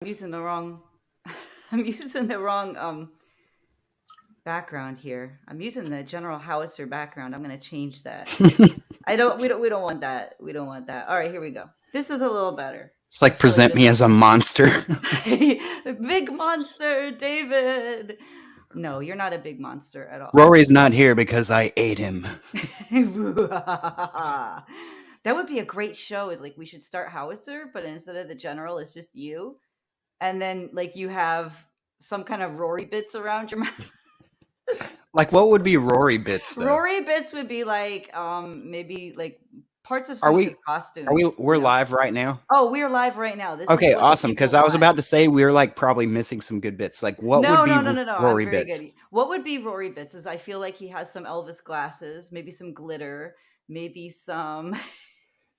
I'm using the wrong I'm using the wrong background here. I'm using the General Howitzer background. I'm going to change that. I don't we don't want that. We don't want that. All right, here we go. This is a little better. It's I like feel like present this me as a monster. big monster, David. No, you're not a big monster at all. Rory's not here because I ate him. That would be a great show. Is like we should start Howitzer, but instead of the general, it's just you, and then like you have some kind of Rory bits around your mouth. Like, what would be Rory bits though? Rory bits would be like maybe like parts of Are some of we? his Are we? costumes. We're live right now. Oh, we're live right now. This is Okay, what the awesome. people Because I was want. about to say we are like probably missing some good bits. Like, what would No, be no, no, no, no. I'm Rory very bits? good. What would be Rory bits is I feel like he has some Elvis glasses, maybe some glitter, maybe some.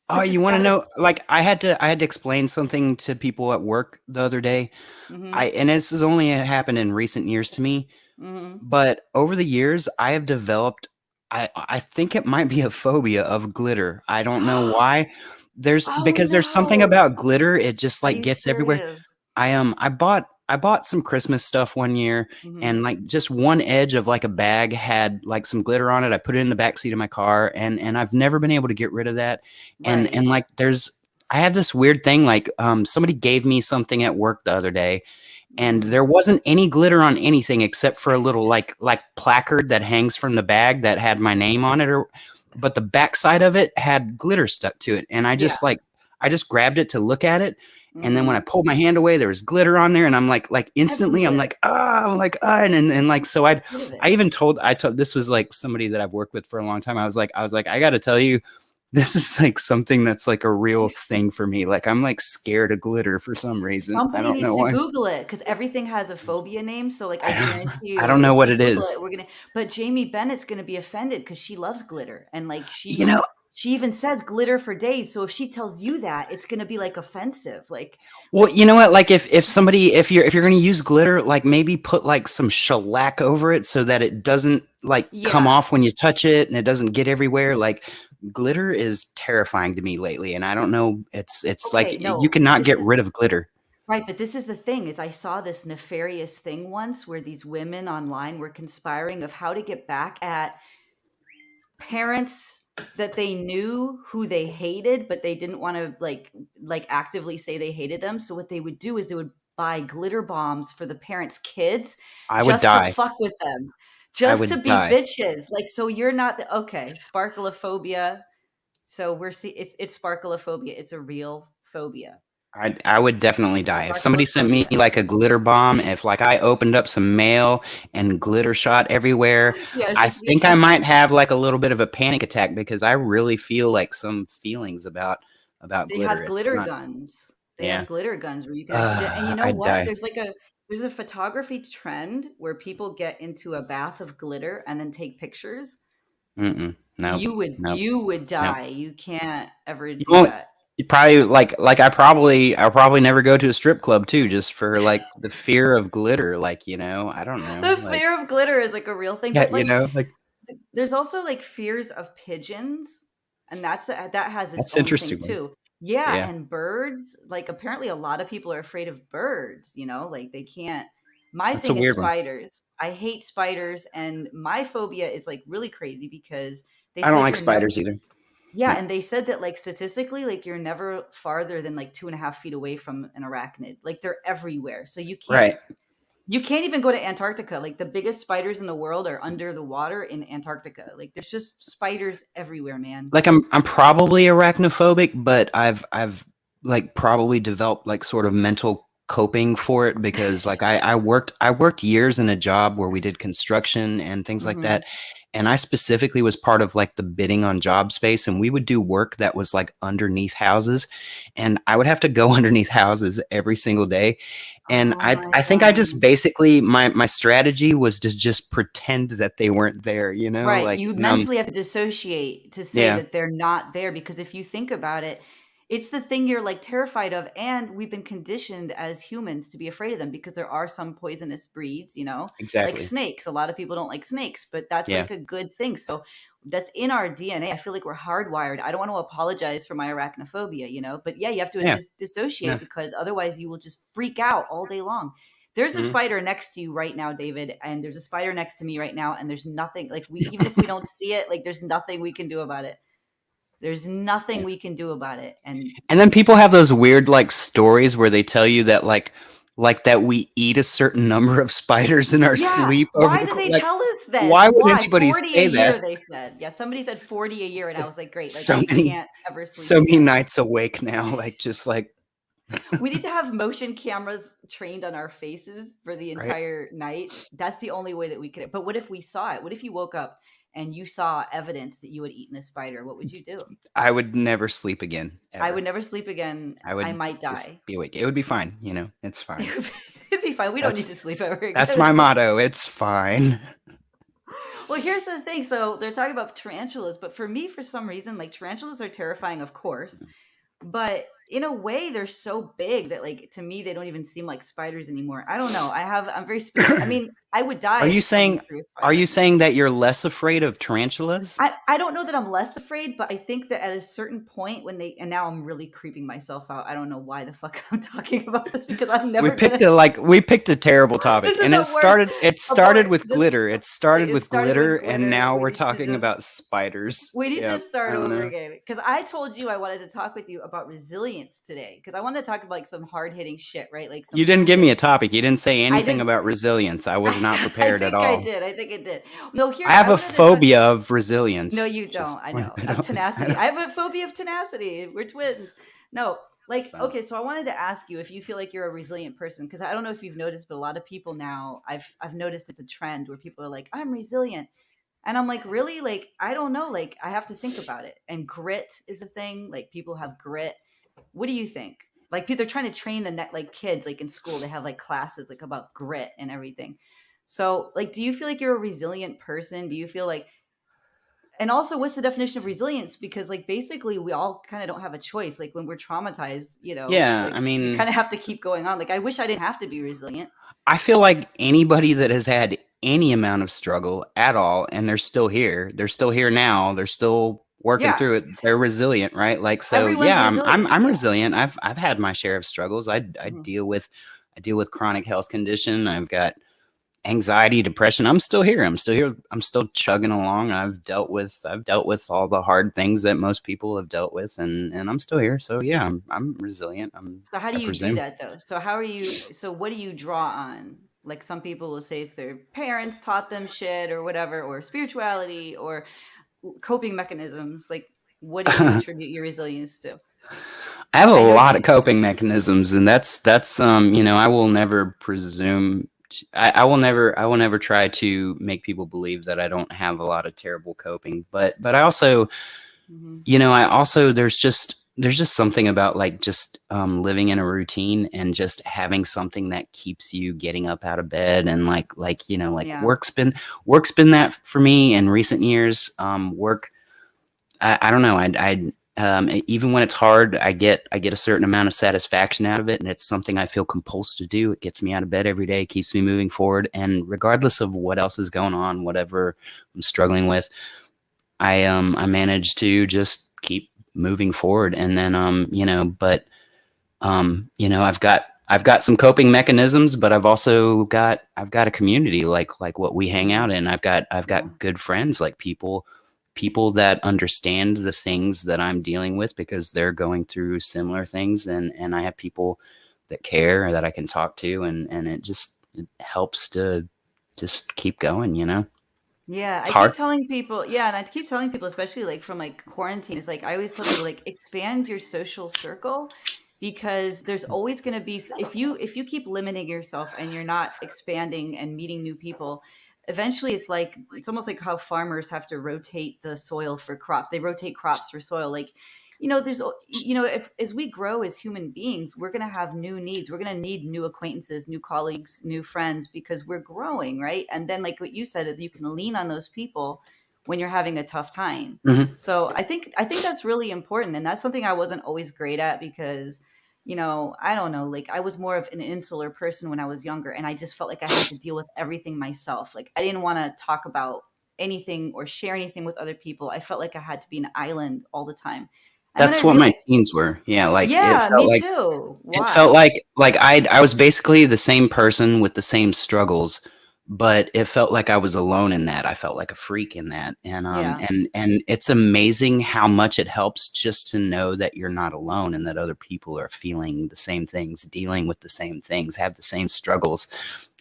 Oh, you It's want to gotta. know? Like, I had to explain something to people at work the other day. Mm-hmm. And this has only happened in recent years to me, Mm-hmm. but over the years I have developed. I think it might be a phobia of glitter. I don't know why. Oh Because there's something no! about glitter. It just Are like you gets everywhere. serious? I bought some Christmas stuff one year, Mm-hmm. and like just one edge of like a bag had like some glitter on it. I put it in the back seat of my car, and I've never been able to get rid of that. And Right. like I have this weird thing like somebody gave me something at work the other day, and Mm-hmm. there wasn't any glitter on anything except for a little like placard that hangs from the bag that had my name on it, or but the backside of it had glitter stuck to it, and Yeah. I just grabbed it to look at it, and then when I Mm-hmm. pulled my hand away, there was glitter on there, and I'm like Get instantly, rid of I'm it. like ah, I'm like ah, and like so Get rid of it. I told this was like somebody that I've worked with for a long time. I was like I got to tell you, this is like something that's like a real thing for me. Like I'm like scared of glitter for some reason. I Somebody don't needs know to why. Google it because everything has a phobia name. So, like, I guarantee I you, don't know if what we it Google is. it, we're gonna. But Jamie Bennett's gonna be offended because she loves glitter, and like You know, she even says glitter for days. So if she tells you that, it's gonna be like offensive. well, you know what? Like if somebody if you're gonna use glitter, like maybe put like some shellac over it so that it doesn't like come Yeah. off when you touch it and it doesn't get everywhere. Like glitter is terrifying to me lately, and I don't know. It's like Okay. you No. cannot This get is rid of glitter. right, but this is the thing: is I saw this nefarious thing once where these women online were conspiring of how to get back at parents that they knew who they hated, but they didn't want to like actively say they hated them. So what they would do is they would buy glitter bombs for the parents' kids I would just to die. fuck with them, I just to would be die. bitches. Like so you're not the okay, sparkleophobia. So we're see it's sparkleophobia. It's a real phobia. I would definitely die. If somebody sent me Sparkleophobia. like a glitter bomb, if like I opened up some mail and glitter shot everywhere, Yeah, I she's think I might have like a little bit of a panic attack because I really feel like some feelings about they glitter. have It's glitter not, guns. They have yeah. glitter guns where you can actually and you know I'd what? die. There's a photography trend where people get into a bath of glitter and then take pictures. Mm-mm. Nope. Nope. You would Nope. die. You can't ever You do won't. that. You probably like I'll probably never go to a strip club too, just for like the fear of glitter. Like I don't know. The Like fear of glitter is like a real thing, yeah, but like like there's also like fears of pigeons, and that has its that's own thing interesting one. too. Yeah, Yeah, and birds, like apparently a lot of people are afraid of birds, like they can't. My that's a thing is weird one. spiders. I hate spiders, and my phobia is like really crazy because they I don't said like you're never. spiders either. Yeah, No. and they said that like statistically, like you're never farther than like 2.5 feet away from an arachnid. Like they're everywhere, so Right. you can't even go to Antarctica. Like the biggest spiders in the world are under the water in Antarctica. Like there's just spiders everywhere, man. Like I'm probably arachnophobic, but I've like probably developed like sort of mental coping for it because like I worked years in a job where we did construction and things like Hmm. that. And I specifically was part of like the bidding on job space, and we would do work that was like underneath houses, and I would have to go underneath houses every single day. And Oh I my I think I god. just basically my strategy was to just pretend that they weren't there, Right. like You mentally have to dissociate to say yeah, that they're not there because if you think about it, it's the thing you're like terrified of. And we've been conditioned as humans to be afraid of them because there are some poisonous breeds, like exactly. snakes. A lot of people don't like snakes, but that's Yeah. like a good thing. So that's in our DNA. I feel like we're hardwired. I don't want to apologize for my arachnophobia, you know, but yeah, you have to Yeah. dissociate Yeah. because otherwise you will just freak out all day long. There's a Mhm. spider next to you right now, David, and there's a spider next to me right now, and there's nothing like we even if we don't see it, like there's nothing we can do about it. There's nothing Yeah. we can do about it. And And then people have those weird like stories where they tell you that like that we eat a certain number of spiders in our yeah, sleep over why the do they like tell us this? why would Why? anybody 40 a say year, that? they said. Yeah, somebody said 40 a year, and I was like, great, like So I many can't ever sleep so many again. nights awake now, like just like We need to have motion cameras trained on our faces for the right. entire night. That's the only way that we could. But what if we saw it? What if you woke up and you saw evidence that you had eaten a spider? What would you do? I would never sleep again, I would ever. never sleep again. I I would might just die. be awake. It would be fine, you know. It's fine. It'd be fine. We don't need That's to sleep ever again. that's my motto. It's fine. Well, here's the thing. So they're talking about tarantulas, but for me, for some reason, like tarantulas are terrifying, of course, but in a way, they're so big that, like, to me, they don't even seem like spiders anymore. I don't know. I'm very specific. I mean, I would die Are you if somebody saying threw a are spider you at me. saying that you're less afraid of tarantulas? I don't know that I'm less afraid, but I think that at a certain point when they, and now I'm really creeping myself out. I don't know why the fuck I'm talking about this because I'm never gonna. We picked a terrible topic, This is and the worst. it started Abort. with Just glitter. It started it with started with glitter, and glitter. now We we're need to talking just about spiders. we need to Yeah, I start don't over know. again because I told you I wanted to talk with you about resilience today because I wanted to talk about like some hard hitting shit, right? Like You some didn't give me real. a topic. You didn't say I anything didn't. about resilience. I was not I prepared at think I all. did. I think I did. No, I here have I a wanted to talk. phobia of No, resilience. you don't. Just I I know. don't. I Tenacity. don't I have a phobia of tenacity. We're twins. No, like, so. okay, so I wanted to ask you if you feel like you're a resilient person because I don't know if you've noticed, but a lot of people now, I've noticed it's a trend where people are like, I'm resilient. And I'm like, really? Like, I don't know. Like, I have to think about it. And grit is a thing. Like, people have grit. What do you think? Like, they're trying to train the net, like kids, like in school, they have like classes like about grit and everything. So, like, do you feel like you're a resilient person? Do you feel like, and also, what's the definition of resilience? Because, like, basically, we all kind of don't have a choice. Like, when we're traumatized, Yeah, I like you mean, kind of have to keep going on. Like, I wish I didn't have to be resilient. I feel like anybody that has had any amount of struggle at all, and they're still here now, they're still working Yeah, through it. They're resilient, right? Like so, everyone's yeah, resilient. I'm Yeah. resilient. I've had my share of struggles. Mhm. I deal with chronic health condition. I've got anxiety, depression. I'm still here. I'm still here. I'm still chugging along. I've dealt with all the hard things that most people have dealt with, and I'm still here. So yeah, I'm resilient. So how do I you do presume. that though? So how are you? So what do you draw on? Like some people will say it's their parents taught them shit or whatever, or spirituality or coping mechanisms. Like what do you attribute your resilience to? I have a I know. lot of coping mechanisms, and that's you know, I will never presume. I will never try to make people believe that I don't have a lot of terrible coping. But I also, Mhm. you know, I also there's just something about like just living in a routine and just having something that keeps you getting up out of bed and like you know like Yeah. work's been that for me in recent years. Work I don't know. Even when it's hard, I get a certain amount of satisfaction out of it, and it's something I feel compulsed to do. It gets me out of bed every day, keeps me moving forward, and regardless of what else is going on, whatever I'm struggling with, I manage to just keep moving forward. And then you know, but you know, I've got some coping mechanisms, but I've got a community like what we hang Mhm. out in. I've Yeah. got good friends, like people that understand the things that I'm dealing with because they're going through similar things, and I have people that care that I can talk to, and it helps to just keep going. You know, Yeah, it's I keep hard. telling people, yeah, and I keep telling people, especially like from like quarantine, it's like I always tell people like expand your social circle because there's always going to be if you keep limiting yourself and you're not expanding and meeting new people, eventually it's almost like how farmers have to rotate the soil for crop. They rotate crops for soil. Like, there's if as we grow as human beings, we're going to have new needs. We're going to need new acquaintances, new colleagues, new friends because we're growing, right? And then like what you said, that you can lean on those people when you're having a tough time. Mhm. So I think that's really important, and that's something I wasn't always great at because I don't know, like I was more of an insular person when I was younger, and I just felt like I had to deal with everything myself. Like I didn't want to talk about anything or share anything with other people. I felt like I had to be an island all the time. And then I That's what my realized, teens were. Yeah, like yeah, me too. it felt Why? like I was basically the same person with the same struggles, but it felt like I was alone in that. I felt like a freak in that. Yeah. And it's amazing how much it helps just to know that you're not alone and that other people are feeling the same things, dealing with the same things, have the same struggles.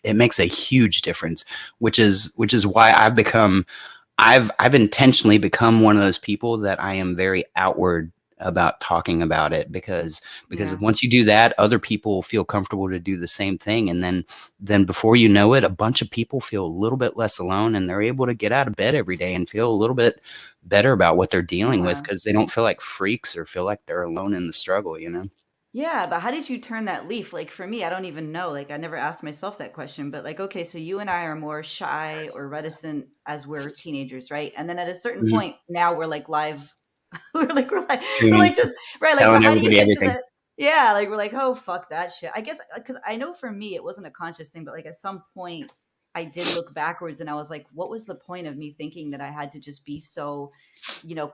It makes a huge difference, which is why I've intentionally become one of those people that I am very outward about talking about it because Yeah. once you do that, other people feel comfortable to do the same thing, and then before you know it, a bunch of people feel a little bit less alone, and they're able to get out of bed every day and feel a little bit better about what they're dealing with Yeah. because they don't feel like freaks or feel like they're alone in the struggle, you know? Yeah, but how did you turn that leaf? Like for me, I don't even know. Like I never asked myself that question, but like, okay, so you and I are more shy or reticent as we're teenagers, right? And then at a certain Mhm. point, now we're like live, we're like Streaming, just right. Like, so telling how do you everybody get to everything. that? Yeah, like we're like, oh fuck that shit. I guess because I know for me it wasn't a conscious thing, but like at some point I did look backwards and I was like, what was the point of me thinking that I had to just be so,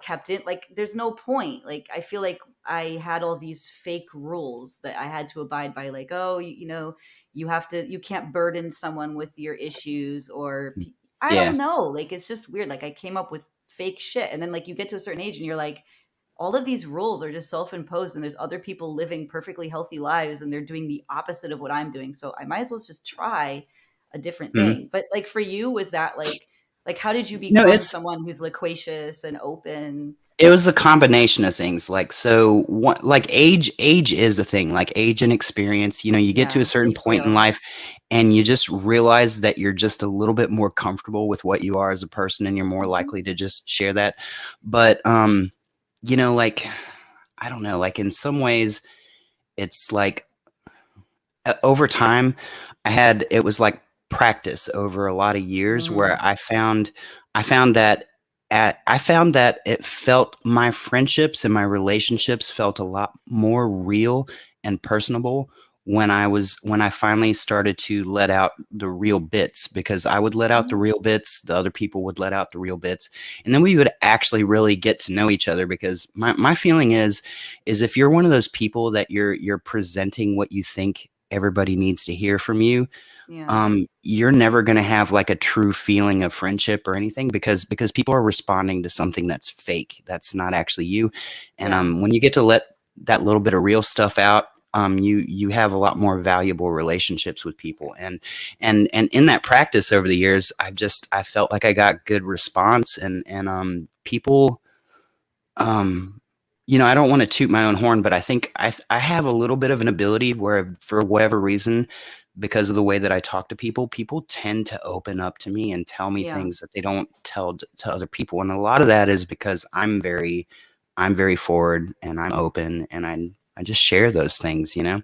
kept in? Like, there's no point. Like, I feel like I had all these fake rules that I had to abide by, like, oh, you can't burden someone with your issues, or I Yeah. don't know. Like, it's just weird. Like, I came up with fake shit. And then, like, you get to a certain age and you're like, all of these rules are just self-imposed, and there's other people living perfectly healthy lives and they're doing the opposite of what I'm doing. So I might as well just try a different Mhm. thing. But like for you, was that like how did you No, become it's someone who's loquacious and open? It was a combination of things. Like, so what, like age is a thing, like age and experience. You know, you get to a Yeah, certain it's point in real. life and you just realize that you're just a little bit more comfortable with what you are as a person and you're more Mhm. likely to just share that. But, like, I don't know, like in some ways, it's like over time, it was like practice over a lot of years where Mm, I found that I found that it felt my friendships and my relationships felt a lot more real and personable when I finally started to let out the real bits, because I would let out the mhm. real bits, the other people would let out the real bits, and then we would actually really get to know each other. Because my feeling is if you're one of those people that you're presenting what you think everybody needs to hear from you, Yeah, you're never going to have like a true feeling of friendship or anything, because people are responding to something that's fake, that's not actually you. And yeah. when you get to let that little bit of real stuff out, you have a lot more valuable relationships with people. And in that practice over the years, I felt like I got good response, and people, um, I don't want to toot my own horn, but I think I have a little bit of an ability where, for whatever reason, because of the way that I talk to people, people tend to open up to me and tell me Yeah. things that they don't tell to other people, and a lot of that is because I'm very forward and I'm open, and I just share those things, you know.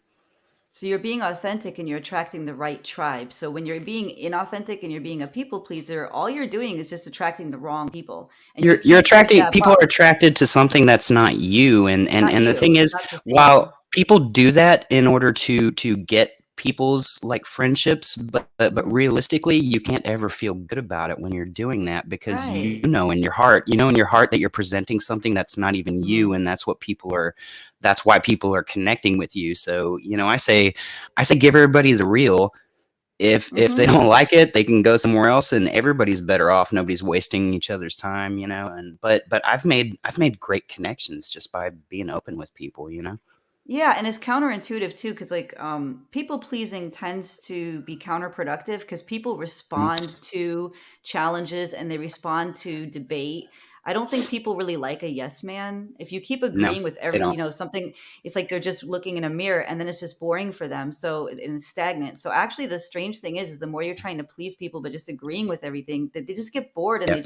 So you're being authentic and you're attracting the right tribe. So when you're being inauthentic and you're being a people pleaser, all you're doing is just attracting the wrong people. And you You're can't keep attracting that People up. are attracted to something that's not you, and It's and not and the you. thing It's is, not while sustainable. people do that in order to get people's like friendships, but Mhm. realistically, you can't ever feel good about it when you're doing that, because Right. you know in your heart that you're presenting something that's not even you, Mhm. and that's why people are connecting with you. So, I say give everybody the real. If they Mhm. don't like it, they can go somewhere else, and everybody's better off. Nobody's wasting each other's time, and but I've made great connections just by being open with people. Yeah, and it's counterintuitive too, because like people pleasing tends to be counterproductive because people Mm, respond to challenges and they respond to debate. I don't think people really like a yes man. If you keep no, agreeing with they every, don't. something, it's like they're just looking in a mirror and then it's just boring for them. So and it's stagnant. So actually, the strange thing is the more you're trying to please people but just agreeing with everything, that they just get bored and Yep.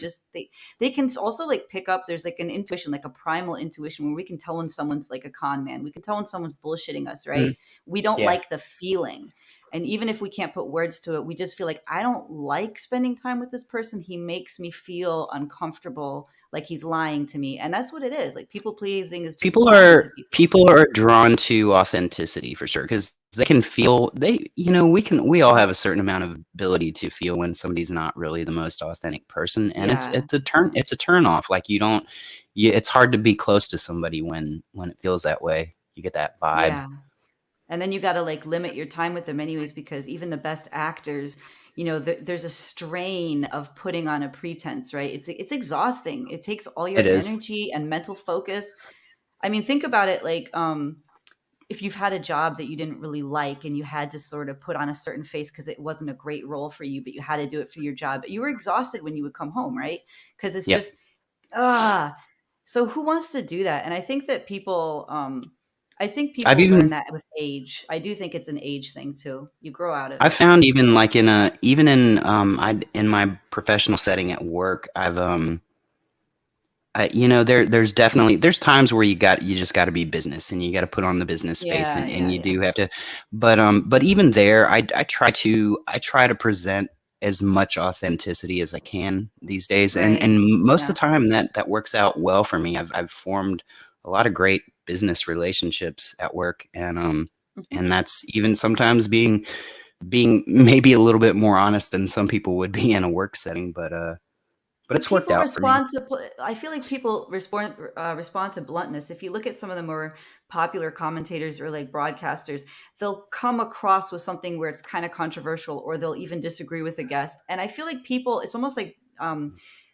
they can also like pick up. There's like an intuition, like a primal intuition, where we can tell when someone's like a con man. We can tell when someone's bullshitting us, Mm, right? We don't yeah. like the feeling. And even if we can't put words to it, we just feel like I don't like spending time with this person. He makes me feel uncomfortable, like he's lying to me. And that's what it is. Like people pleasing is just People lying to are people. people are drawn to authenticity for sure because they can feel we all have a certain amount of ability to feel when somebody's not really the most authentic person, and Yeah. it's a turn off. Like it's hard to be close to somebody when it feels that way. You get that vibe. Yeah. And then you got to like limit your time with them anyways, because even the best actors, there's a strain of putting on a pretense, right? It's exhausting. It takes all your It is. energy and mental focus. I mean, think about it like if you've had a job that you didn't really like and you had to sort of put on a certain face because it wasn't a great role for you, but you had to do it for your job. You were exhausted when you would come home, right? Because it's Yep. just ah. So who wants to do that? And I think I've people learn even that with age. I do think it's an age thing too. You grow out of I it. found even like in my professional setting at work, there's definitely there's times where you just got to be business and you got to put on the business face, Yeah, and yeah, you yeah. do have to, but even there, I try to present as much authenticity as I can these days, and Right. most of Yeah. the time that works out well for me. I've formed a lot of great business relationships at work, Mhm. and that's even sometimes being maybe a little bit more honest than some people would be in a work setting, but But it's worked people out for me. respond to I feel like people respond to bluntness. If you look at some of the more popular commentators or like broadcasters, they'll come across with something where it's kind of controversial, or they'll even disagree with the guest. And I feel like people, it's almost like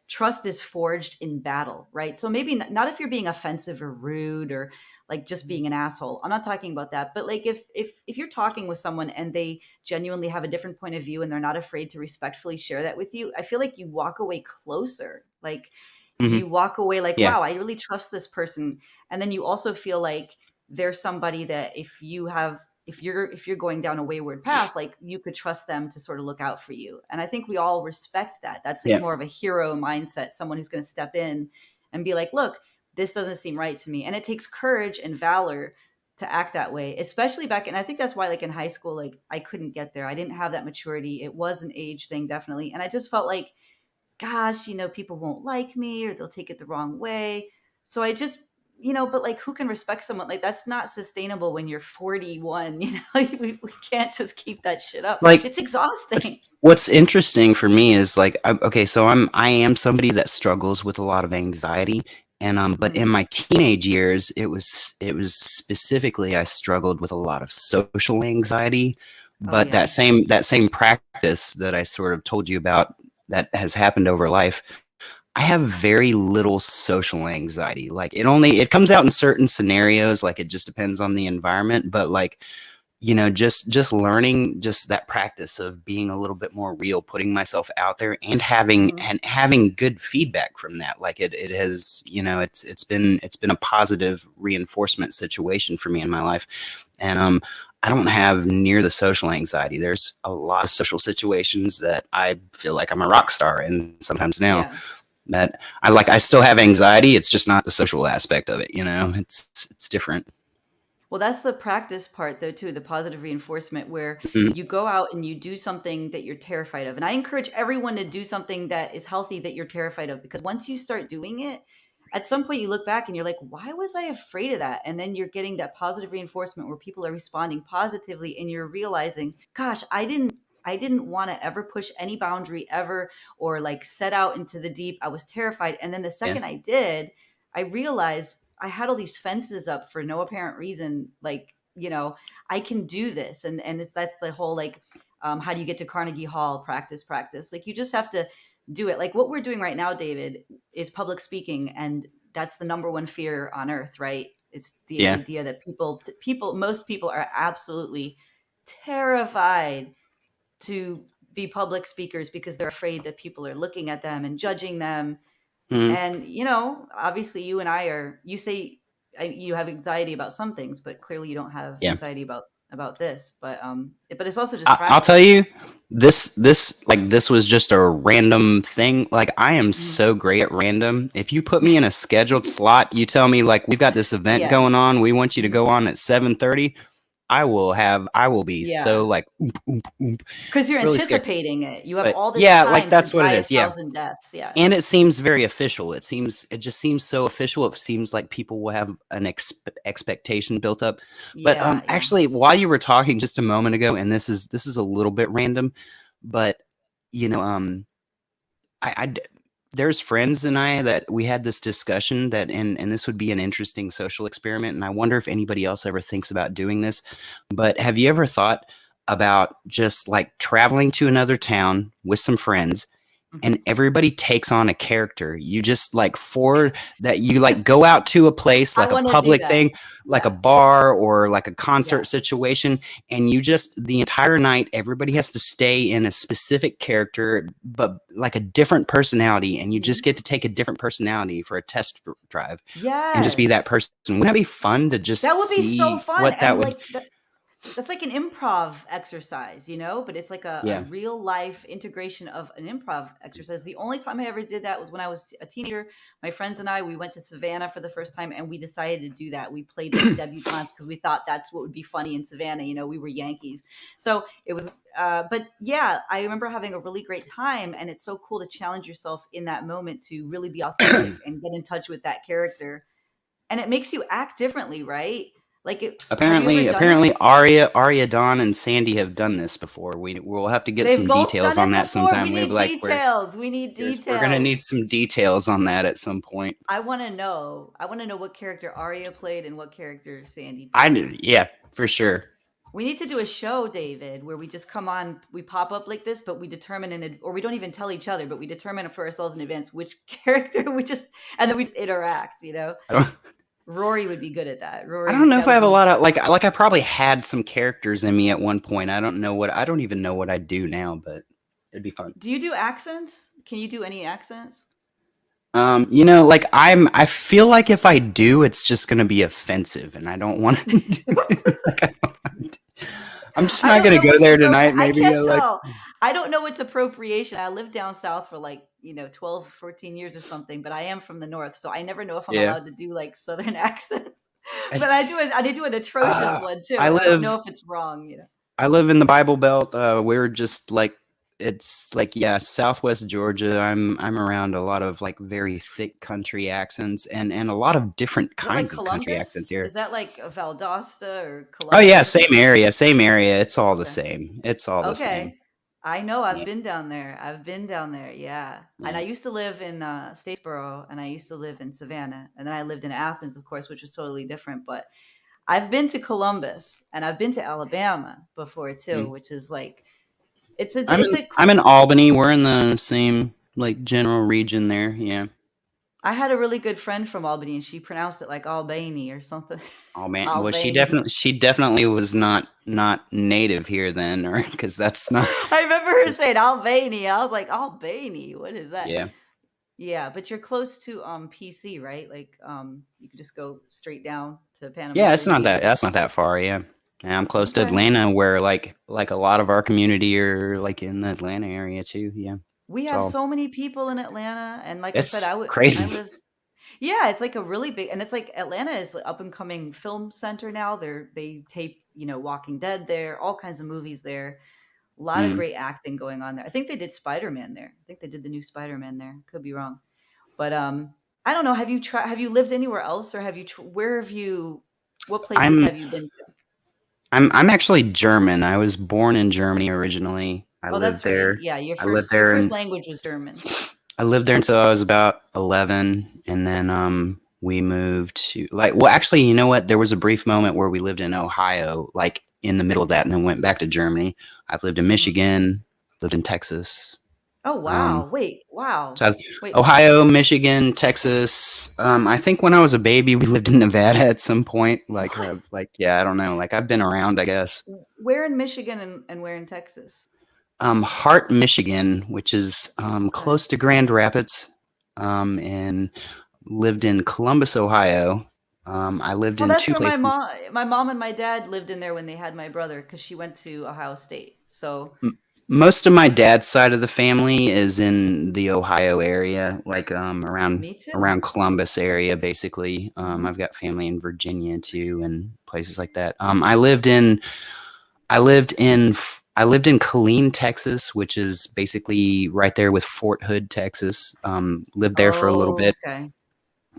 trust is forged in battle, right? So maybe not if you're being offensive or rude or like just being an asshole. I'm not talking about that. But like if you're talking with someone and they genuinely have a different point of view and they're not afraid to respectfully share that with you, I feel like you walk away closer. Like Hmm. you walk away like, Yeah. wow, I really trust this person. And then you also feel like there's somebody that if you're going down a wayward path, like you could trust them to sort of look out for you. And I think we all respect that. That's like Yeah. more of a hero mindset, someone who's going to step in and be like, look, this doesn't seem right to me. And it takes courage and valor to act that way, especially back. And I think that's why, like in high school, like I couldn't get there. I didn't have that maturity. It was an age thing, definitely. And I just felt like, gosh, people won't like me or they'll take it the wrong way. So I just, but like who can respect someone? Like that's not sustainable when you're 41, we can't just keep that shit up. Like It's exhausting. what's interesting for me is like okay, so I am somebody that struggles with a lot of anxiety, and but in Mm. my teenage years, it was specifically I struggled with a lot of social anxiety, Oh but yeah. that same practice that I sort of told you about that has happened over life, I have very little social anxiety. Like it comes out in certain scenarios, like it just depends on the environment, but like just learning just that practice of being a little bit more real, putting myself out there and Hmm. having good feedback from that. Like it has, it's been a positive reinforcement situation for me in my life. And I don't have near the social anxiety. There's a lot of social situations that I feel like I'm a rock star and sometimes now Yeah. that I still have anxiety. It's just not the social aspect of it, it's different. Well, that's the practice part, though, too, the positive reinforcement, where Mhm. you go out and you do something that you're terrified of. And I encourage everyone to do something that is healthy that you're terrified of, because once you start doing it, at some point you look back and you're like, why was I afraid of that? And then you're getting that positive reinforcement where people are responding positively and you're realizing, gosh, I didn't want to ever push any boundary ever or like set out into the deep. I was terrified. And then the Yeah. second I did, I realized I had all these fences up for no apparent reason. Like, I can do this. And that's the whole like, how do you get to Carnegie Hall? Practice. Like you just have to do it. Like what we're doing right now, David, is public speaking, and that's the number one fear on earth, right? It's the Yeah. idea that most people are absolutely terrified to be public speakers because they're afraid that people are looking at them and judging them. Mhm. And, obviously you and you say you have anxiety about some things, but clearly you don't have Yeah. anxiety about this. But it's also just I'll tell practice. you, this was just a random thing. Like I am Mhm. so great at random. If you put me in a scheduled slot, you tell me like we've got this event Yeah. going on, we want you to Mhm. go on at 7:30. I will be so Yeah. like oomp, oomp, oomp, 'Cause you're really scared. anticipating it. You have But all this yeah, like time to that's what die it a is. Yeah. thousand deaths. Yeah. And it seems very official. It just seems so official. It seems like people will have an expectation built up. But Yeah, yeah. actually, while you were talking just a moment ago, and this is a little bit random, but you know, I there's friends and I that we had this discussion that, and this would be an interesting social experiment, and I wonder if anybody else ever thinks about doing this. But have you ever thought about just like traveling to another town with some friends Mhm. and everybody takes on a character. You just like for that you like go out to a place I like a wanna do public that. thing, like a Yeah, bar or like a concert yeah. situation, and you just the entire night everybody has to stay in a specific character, but like a different personality, and you just Mhm. get to take a different personality for a test drive and just be that Yes. person. Wouldn't that be fun to just That would be so see fun, what that and, would? like, that's like an improv exercise, but it's like a Yeah. real life integration of an improv exercise. The only time I ever did that was when I was a teenager. My friends and I, we went to Savannah for the first time and we decided to do that. We played like debutantes because we thought that's what would be funny in Savannah. We were Yankees. So it was, but yeah, I remember having a really great time. And it's so cool to challenge yourself in that moment to really be authentic and get in touch with that character. And it makes you act differently, right? Have you ever done it? Apparently, Arya, Dawn, and Sandy have done this before. We'll have to get They've some both details done on it that before. sometime. We We have need like details. We need we're gonna need details. some details on that at some point. I want to know. I want to know what character Arya played and what character Sandy I played. yeah, for sure. We need to do a show, David, where we just come on, we pop up like this, but we determine or we don't even tell each other, but we determine for ourselves in advance which character and then we just interact. I don't Rory would be good at that. I don't Rory, know that if I would have a be. lot of like I probably had some characters in me at one point. I don't even know what I do now, but it'd be fun. Do you do accents? Can you do any accents? Like I feel like if I do, it's just gonna be offensive, and I don't want to do it. Like, I'm just I not don't gonna know go what's there appropriate. tonight. I Maybe can't like tell. I don't know what's appropriation. I lived down south for 12, 14 years or something, but I am from the north, so I never know if I'm yeah. allowed to do like southern accents. I, But I do an atrocious one too, I and I don't live know if it's wrong. I live in the Bible Belt. We're just like it's like yeah, Southwest Georgia. I'm around a lot of like very thick country accents and a lot of different Is that like kinds of country accents Columbus? here. Is that like Valdosta or Oh yeah, Columbus? same area, same area. It's all the Okay. same. It's all the same. Okay. I know. I've Yeah, been down there. I've been down there. Yeah. And I yeah. used to live in Statesboro and I used to live in Savannah. And then I lived in Athens, of course, which was totally different. But I've been to Columbus and I've been to Alabama before too, Mm. which is like, it's a I'm cool. in Albany. We're in the same like general region there. Yeah. I had a really good friend from Albany and she pronounced it like Albany or something. Oh man. Well, Albany. she definitely was not native here then, or because that's not. I remember her saying Albany. I was like, Albany? What is that? Yeah. Yeah, but you're close to PC, right? You could just go straight down to Panama Yeah, it's not City. that that's not that far, yeah. Yeah, I'm close to Okay. Atlanta where like a lot of our community are like in the Atlanta area too. Yeah. We It's have all so many people in Atlanta, and like I said, it's I crazy. live. Yeah, it's like a really big, and it's like Atlanta is an up and coming film center now. They tape, Walking Dead there, all kinds of movies there. A lot of Mm. great acting going on there. I think they did Spider Man there. I think they did the new Spider Man there. Could be wrong, but I don't know. Have you lived anywhere else, or where have you? What places I'm have you been to? I'm actually German. I was born in Germany originally. Oh, that's right. Yeah, I lived your there first and language was German. I lived there until I was about 11 and then we moved to like well actually you know what there was a brief moment where we lived in Ohio like in the middle of that and then went back to Germany. I've lived in Mhm. Michigan, lived in Texas. Oh Um wow! Wait, wow! So Wait, Ohio, Michigan, Texas. I think when I was a baby, we lived in Nevada at some point. what? Yeah, I don't know. Like I've been around, I guess. Where in Michigan and where in Texas? Hart, Michigan, which is Okay. close to Grand Rapids, and lived in Columbus, Ohio. I lived Oh, in that's two where places. my mom and my dad lived in there when they had my brother because she went to Ohio State. So Most of my dad's side of the family is in the Ohio area, like Me too. around Columbus area, basically. I've Mhm. got family in Virginia too, and places like that. I lived in Killeen, Texas, which is basically right there with Fort Hood, Texas. Lived there for a little Oh, bit, okay.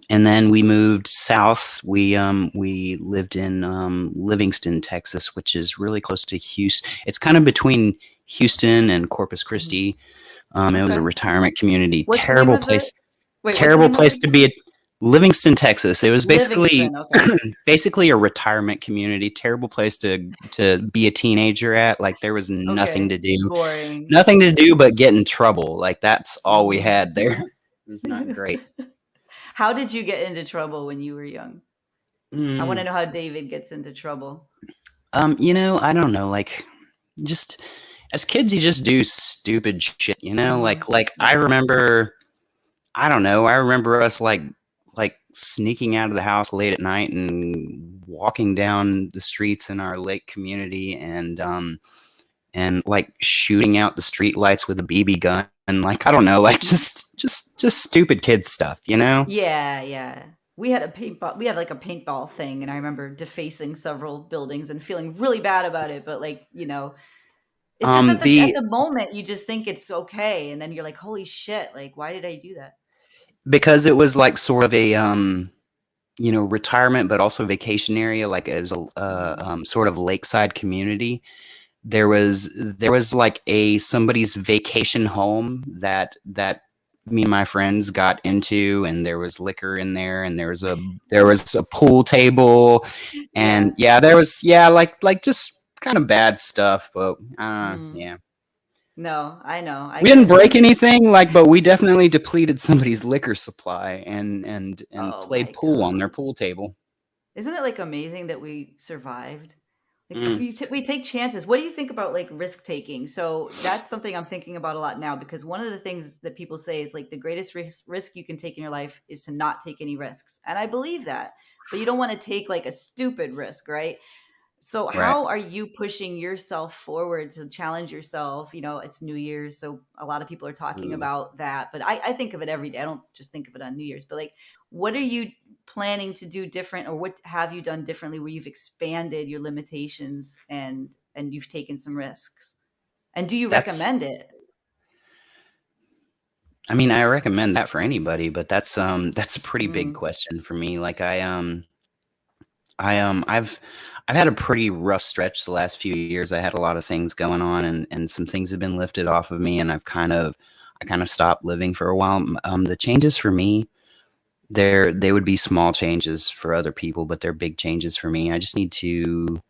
and then we moved south. We lived in Livingston, Texas, which is really close to Houston. It's kind of between Houston and Corpus Mhm. Christi. It was a Okay. retirement community. What's the name of the what's the Terrible name of it place to again? be. Livingston, Texas. It was basically Livingston, okay. basically a retirement community. Terrible place to be a teenager at. Like there was Okay. Boring. nothing to do but get in trouble. Like that's all we Mhm. had there. It was not great. How did you get into trouble when you were young? I wanna Mm, know how David gets into trouble. I don't know. Like just as kids, you just do stupid shit. Mhm. Like I Yeah. remember. I don't know. I remember us like sneaking out of the house late at night and walking down the streets in our lake community and like shooting out the street lights with a BB gun and like I don't know, like just stupid kid stuff, you know? Yeah, yeah. We had like a paintball thing, and I remember defacing several buildings and feeling really bad about it, but like, it's just at The the moment you just think it's okay, and then you're like, "Holy shit, like why did I do that?" because it was like sort of a retirement but also vacation area, like it was a Mhm. sort of lakeside community. There was like a somebody's vacation home that me and my friends got into, and there was liquor in there, and there was a pool table, and Yeah. yeah, there was yeah like just kind of bad stuff, but Mhm. yeah, No, I know. I we get didn't it. break anything, like, but we definitely depleted somebody's liquor supply and Oh my played pool on their god. pool table. Isn't it like amazing that we survived? Like Mm, we take chances. What do you think about like risk taking? So that's something I'm thinking about a lot now because one of the things that people say is like the greatest risk you can take in your life is to not take any risks. And I believe that. But you don't want to take like a stupid risk, right? So right. how are you pushing yourself forward to challenge yourself? It's New Year's, so a lot of people are talking Ooh, about that. But I think of it every day. I don't just think of it on New Year's. But like, what are you planning to do different, or what have you done differently where you've expanded your limitations and you've taken some risks? And do you that's recommend it? I mean, I recommend that for anybody, but that's a pretty big Mm, question for me. Like I've had a pretty rough stretch the last few years. I had a lot of things going on, and some things have been lifted off of me, and I kind of stopped living for a while. The changes for me, they would be small changes for other people, but they're big changes for me. I need to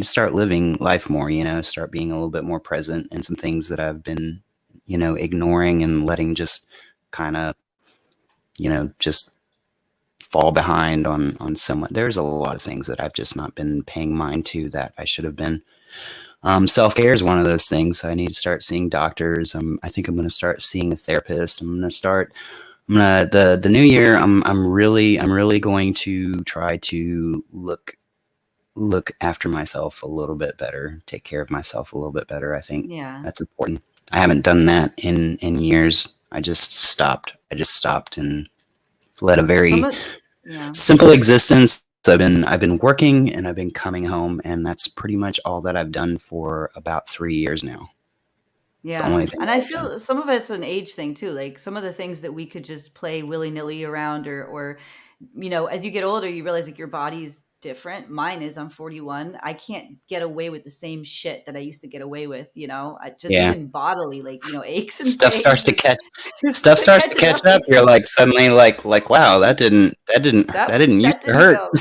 start living life more, start being a little bit more present in some things that I've been, ignoring and letting just kind of, just fall behind on someone. There's a lot of things that I've just not been paying mind to that I should have been. Self care is one of those things. I need to start seeing doctors. I think I'm going to start seeing a therapist. The new year. I'm really going to try to look after myself a little bit better, take care of myself a little bit better. I think yeah. that's important. I haven't done that in years. I just stopped and led a Some very of Yeah. simple existence. I've been working and I've been coming home, and that's pretty much all that I've done for about 3 years now. It's the Yeah, only thing and that I I've done. feel some of it's an age thing too. Like some of the things that we could just play willy-nilly around or as you get older, you realize like your body's different. Mine is, I'm 41. I can't get away with the same shit that I used to get away with. I just Yeah, even bodily, like, aches and stuff starts pains to is catch is stuff starts to catching catch up up. with You're you. like suddenly like wow, that didn't used That to didn't hurt. go.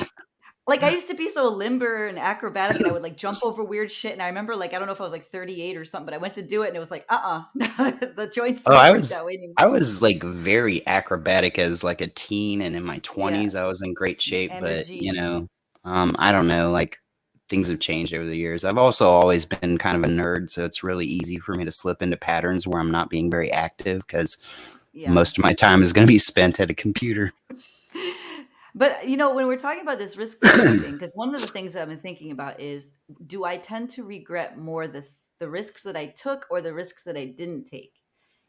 Like, I used to be so limber and acrobatic, and I would, like, jump over weird shit, and I remember, like, I don't know if I was, like, 38 or something, but I went to do it, and it was like, the joints Oh, don't work that way I anymore. was like very acrobatic as like a teen, and in my Yeah, 20s I was in great shape, but energy. I don't know, like things have changed over the years. I've also always been kind of a nerd, so it's really easy for me to slip into patterns where I'm not being very active because Yeah. most of my time is going to be spent at a computer. But, when we're talking about this risk taking thing, because one of the things that I've been thinking about is, do I tend to regret more the risks that I took or the risks that I didn't take.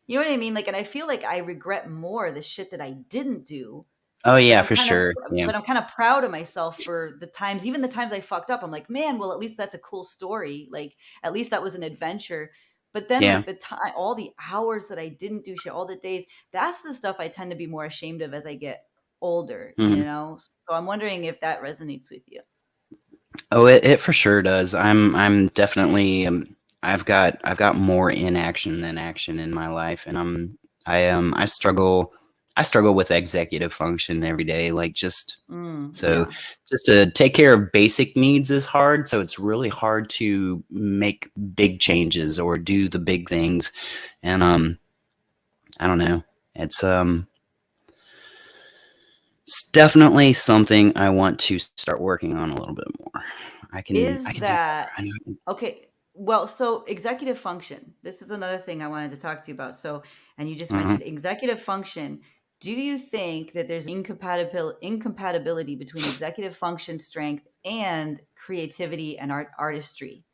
You know what I mean? Like, and I feel like I regret more the shit that I didn't do, Oh but yeah, for sure. Yeah. I'm kind of proud of myself for the times, even the times I fucked up. I'm like, man, well, at least that's a cool story. Like, at least that was an adventure. But then, Yeah. like the time, all the hours that I didn't do shit, all the days, that's the stuff I tend to be more ashamed of as I get older. You Mhm. know, so I'm wondering if that resonates with you. Oh, it for sure does. I'm definitely I've got more inaction than action in my life, and I struggle with executive function every day. Like so Yeah. just to take care of basic needs is hard. So it's really hard to make big changes or do the big things. And I don't know. It's it's definitely something I want to start working on a little bit more. I Is can do better. that okay? Well, so executive function. This is another thing I wanted to talk to you about. So, and you just Uh-huh. mentioned executive function. Do you think that there's incompatibility between executive function strength and creativity and artistry?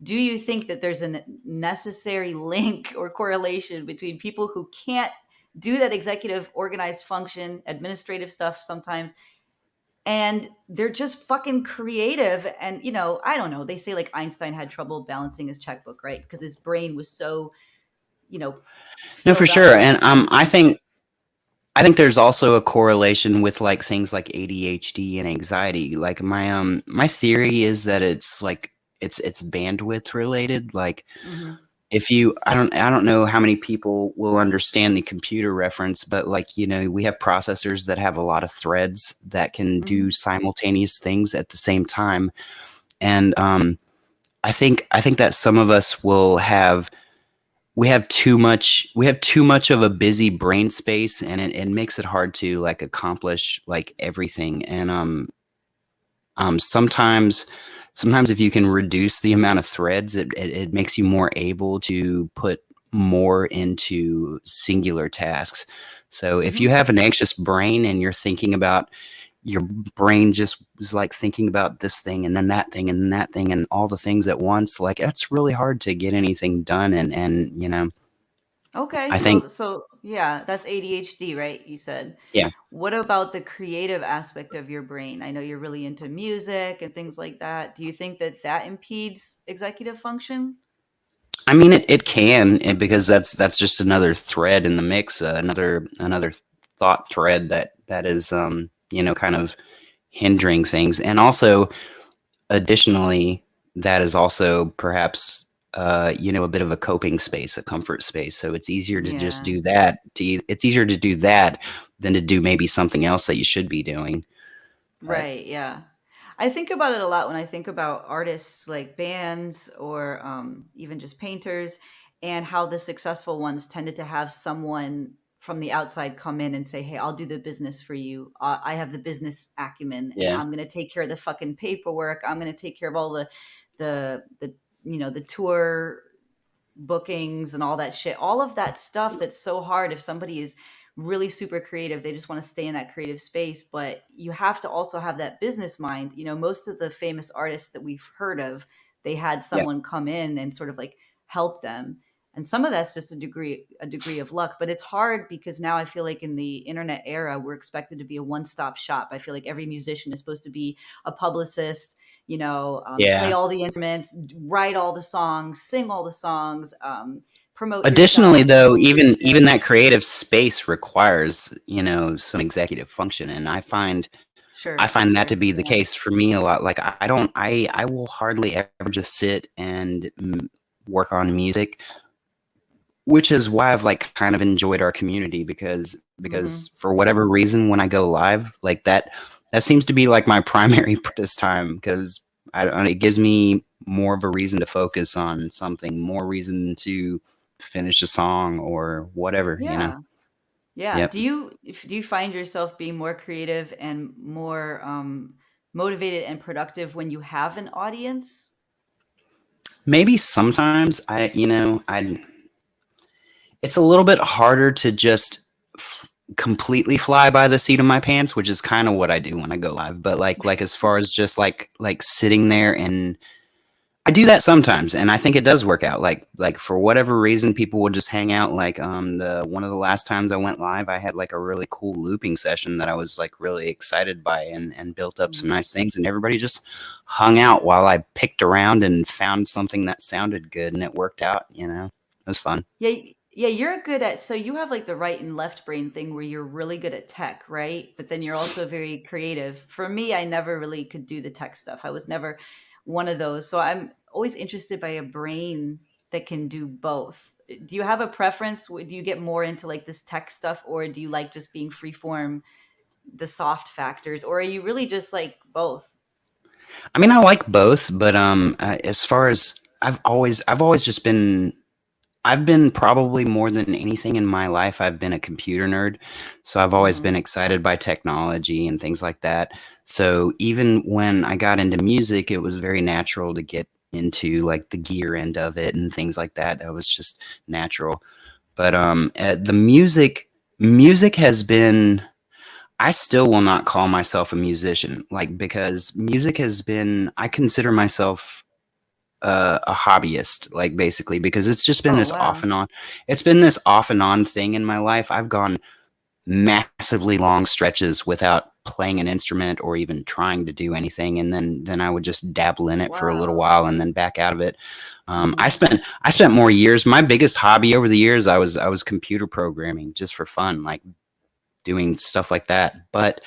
Do you think that there's a necessary link or correlation between people who can't do that executive organized function, administrative stuff sometimes, and they're just fucking creative? And I don't know, they say like Einstein had trouble balancing his checkbook, right? Because his brain was so you know No, for filled up sure. with And ideas. I think there's also a correlation with like things like ADHD and anxiety. Like my theory is that it's like it's bandwidth related. Like Hmm. if you I don't know how many people will understand the computer reference, but like we have processors that have a lot of threads that can do Hmm. simultaneous things at the same time. And I think that some of us will have we have too much of a busy brain space, and it makes it hard to like accomplish like everything. And sometimes if you can reduce the amount of threads, it makes you more able to put more into singular tasks. So if you Hmm. have an anxious brain and you're thinking about your brain just was like thinking about this thing and then that thing and then that thing and all the things at once, like that's really hard to get anything done. And Okay, I think so yeah, that's ADHD, right? You said. yeah. What about the creative aspect of your brain? I know you're really into music and things like that. Do you think that that impedes executive function? I mean, it can because that's just another thread in the mix, another thought thread that is kind of hindering things, and also additionally, that is also perhaps a bit of a coping space, a comfort space. So it's easier to just Yeah. do that. It's easier to do that than to do maybe something else that you should be doing. But Right, yeah. I think about it a lot when I think about artists like bands or even just painters, and how the successful ones tended to have someone from the outside come in and say, "Hey, I'll do the business for you. I have the business acumen, and yeah, I'm going to take care of the fucking paperwork. I'm going to take care of all the the tour bookings and all that shit, all of that stuff that's so hard. If somebody is really super creative, they just want to stay in that creative space, but you have to also have that business mind. Most of the famous artists that we've heard of, they had yeah, someone come in and sort of like help them. And some of that's just a degree of luck, but it's hard because now I feel like in the internet era, we're expected to be a one-stop shop. I feel like every musician is supposed to be a publicist, play yeah. all the instruments, write all the songs, sing all the songs, promote yourself, Additionally, though, promote your even shit. that creative space requires, some executive function, and I Sure, find that to sure. be the Yeah. case for me a lot. Like I don't I will hardly ever just sit and work on music, which is why I've like kind of enjoyed our community because Hmm. for whatever reason when I go live, like that seems to be like my primary practice time because I don't it gives me more of a reason to focus on something, more reason to finish a song or whatever. Yeah. Yeah. Yep. Do you find yourself being more creative and more motivated and productive when you have an audience? Maybe sometimes I it's a little bit harder to just completely fly by the seat of my pants, which is kind of what I do when I go live. But like as far as just like sitting there and I do that sometimes, and I think it does work out. Like for whatever reason, people will just hang out. Like the one of the last times I went live, I had like a really cool looping session that I was like really excited by, and built up some Mhm. nice things, and everybody just hung out while I picked around and found something that sounded good, and it worked out. It was fun. Yeah, yeah, you're good at so you have like the right and left brain thing where you're really good at tech, right? But then you're also very creative. For me, I never really could do the tech stuff. I was never one of those. So I'm always interested by a brain that can do both. Do you have a preference? Do you get more into like this tech stuff, or do you like just being free form, the soft factors, or are you really just like both? I mean, I like both, but as far as I've always just been I've been probably more than anything in my life, I've been a computer nerd. So I've always Hmm. been excited by technology and things like that. So even when I got into music, it was very natural to get into like the gear end of it and things like that. That was just natural. But the music has been. I still will not call myself a musician, like because music has been. I consider myself a hobbyist, like basically, because it's just been Oh, this off wow. and on. It's been this off and on thing in my life. I've gone massively long stretches without playing an instrument or even trying to do anything, and then I would just dabble in it for a little Wow. while and then back out of it. I Hmm. spent more years. My biggest hobby over the years, I was computer programming just for fun, like doing stuff like that. But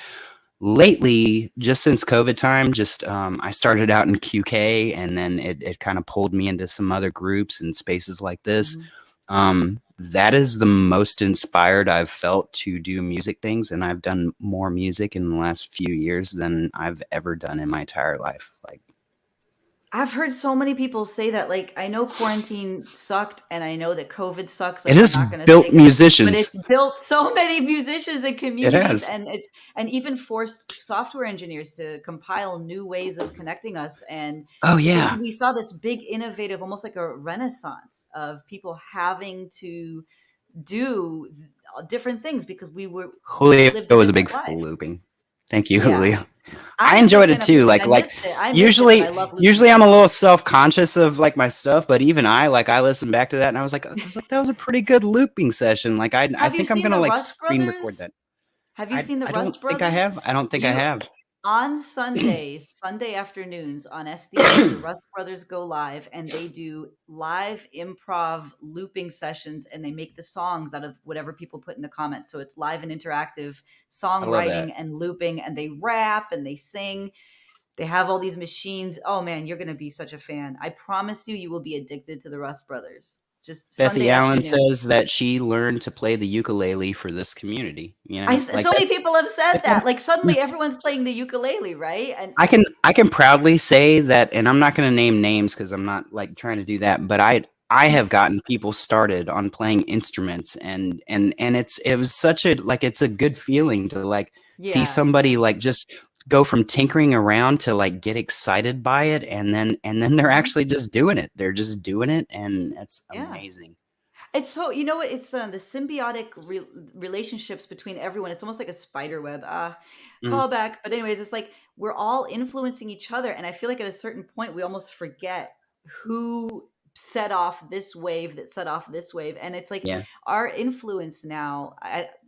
lately, just since COVID time, just I started out in QK, and then it kind of pulled me into some other groups and spaces like this. Hmm. That is the most inspired I've felt to do music things, and I've done more music in the last few years than I've ever done in my entire life. Like I've heard so many people say that, like, I know quarantine sucked and I know that COVID sucks, it like, I'm has not gonna built fake it, but musicians. it's built so many musicians and It communities has. and it's and even forced software engineers to compile new ways of connecting us, and Oh so yeah, we saw this big innovative, almost like a renaissance of people having to do different things because we Julio lived a was a different big fan of life. looping. Thank you, Yeah. Julio. I I'm a big enjoyed it fan of too. looping. Like I like missed it. I missed it, but I usually love looping usually now. I'm a little self conscious of like my stuff, but even I listened back to that and I was like that was a pretty good looping session. Like I Have you think I'm seen gonna the like Rust screen record Brothers? that. Have you I seen the I don't Rust think I Brothers? have. I don't think I You have. on Sundays, Sunday afternoons on SDS, the Rust Brothers go live and they do live improv looping sessions and they make the songs out of whatever people put in the comments. So it's live and interactive I love that. songwriting and looping and they rap and they sing. They have all these machines. Oh man, you're going to be such a fan. I promise you, you will be addicted to the Rust Brothers. Just Bethy Sunday Allen afternoon. says that she learned to play the ukulele for this community. Like So many people have said that's un- that. Like suddenly everyone's playing the ukulele, right? And I can proudly say that, and I'm not going to name names because I'm not like trying to do that. But I have gotten people started on playing instruments, and it was such a like it's a good feeling to like see yeah, somebody yeah. like just go from tinkering around to like get excited by it, and then they're Hmm. actually just doing it. They're just doing it, and it's Yeah. amazing. It's so you know what it's the symbiotic relationships between everyone. It's almost like a spider web. Mm, Call back. But anyways, it's like we're all influencing each other, and I feel like at a certain point we almost forget who set off this wave that set off this wave, and it's like yeah. our influence now.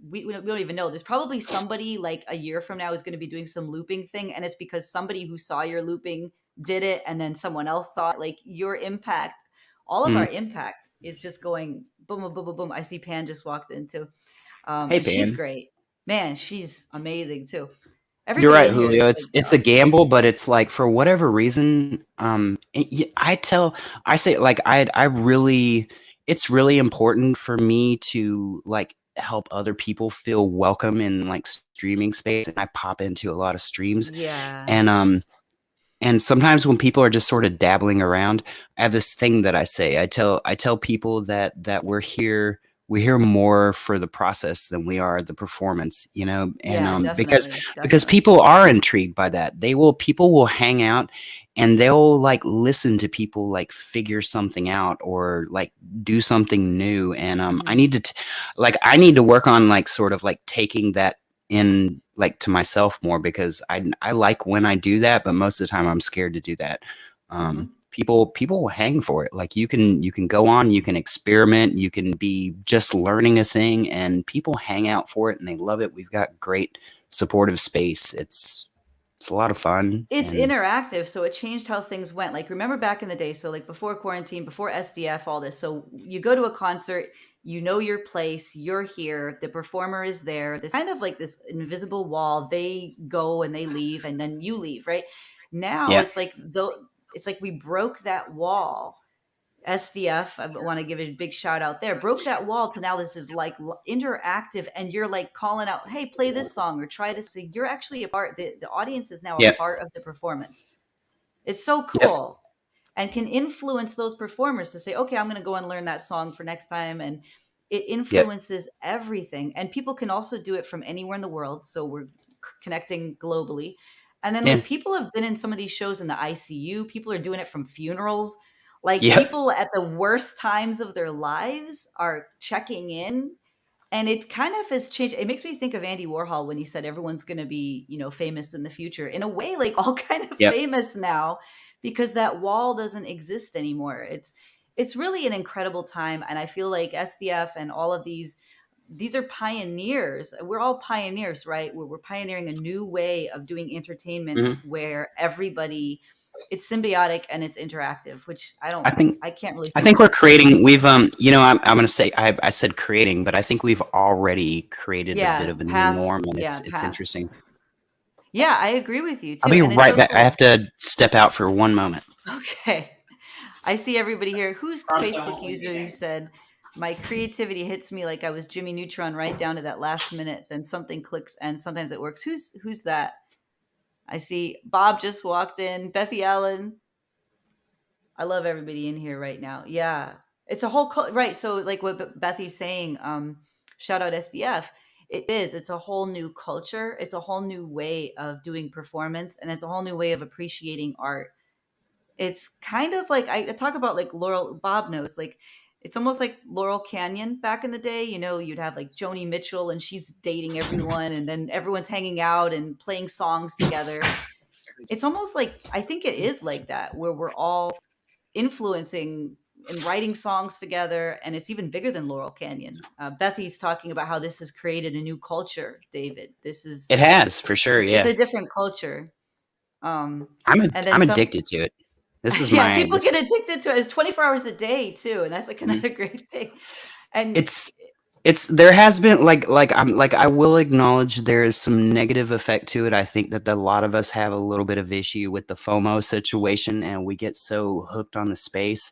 We don't even know. There's probably somebody like a year from now who's going to be doing some looping thing, and it's because somebody who saw your looping did it, and then someone else saw it. Like your impact, all of Mm. our impact is just going boom, boom, boom, boom, boom. I see Pan just walked in too. Hey, And she's Pan. great. Man, she's amazing too. You're Everybody right, in here is Julio. like It's a awesome. gamble, but it's like for whatever reason, I say like I really, it's really important for me to like help other people feel welcome in like streaming space, and I pop into a lot of streams, Yeah. and sometimes when people are just sort of dabbling around, I have this thing that I say. I tell people that we're here more for the process than we are the performance, and Yeah, because definitely. because Definitely. people are intrigued by that. People will hang out and they'll like listen to people like figure something out or like do something new. And Hmm. I need to work on like sort of like taking that in like to myself more because I like when I do that, but most of the time I'm scared to do that. Hmm. people will hang for it. Like you can go on, you can experiment, you can be just learning a thing, and people hang out for it and they love it. We've got great supportive space. It's a lot of fun It's and interactive, so it changed how things went. Like, remember back in the day, so like before quarantine, before SDF, all this. So you go to a concert, you know your place, you're here, the performer is there. There's kind of like this invisible wall. They go and they leave, and then you leave, right? Now yeah, it's like it's like we broke that wall. SDF, I want to give a big shout out there, broke that wall to now this is like interactive, and you're like calling out, hey, play this song or try this. So you're actually a part, the audience is now a yeah, part of the performance. It's so yep, cool and can influence those performers to say, okay, I'm going to go and learn that song for next time. And it yep, influences everything. And people can also do it from anywhere in the world. So we're connecting globally. And then, yeah, like, people have been in some of these shows in the ICU. People are doing it from funerals. Like, yep, people at the worst times of their lives are checking in, and it kind of has changed. It makes me think of Andy Warhol when he said everyone's going to be, famous in the future. In a way, like, all kind of yep. famous now because that wall doesn't exist anymore. It's really an incredible time, and I feel like SDF and all of these are pioneers. We're all pioneers, right? We're pioneering a new way of doing entertainment Mhm. where everybody, it's symbiotic and it's interactive, which I think I can't really I think think of. we're creating. We've I'm going to say I said creating, but I think we've already created a bit Yeah, of a new norm, pass. and Yeah, it's pass. interesting. Yeah, I agree with you I'll too. be And it's right so back. I have cool. to step out for one moment. Okay. I see everybody here. Who's Facebook user who said, my creativity hits me like I was Jimmy Neutron right down to that last minute, then something clicks and sometimes it works. Who's that? I see Bob just walked in, Bethy Allen. I love everybody in here right now. Yeah. It's a whole right. So like what Bethy's saying, shout out SDF. It is. It's a whole new culture. It's a whole new way of doing performance, and it's a whole new way of appreciating art. It's kind of like I talk about, like, Laurel. Bob knows, like, it's almost like Laurel Canyon back in the day. You'd have like Joni Mitchell and she's dating everyone, and then everyone's hanging out and playing songs together. It's almost like, I think it is like that, where we're all influencing and writing songs together, and it's even bigger than Laurel Canyon. Bethy's talking about how this has created a new culture. David, this is It has for sure. it's Yeah, a different culture. Um, and then I'm some. addicted to it. This is Yeah, my people this. get addicted to it. It's 24 hours a day too, and that's like Mhm. another great thing. And It's there has been I will acknowledge there is some negative effect to it. I think that a lot of us have a little bit of issue with the FOMO situation, and we get so hooked on the space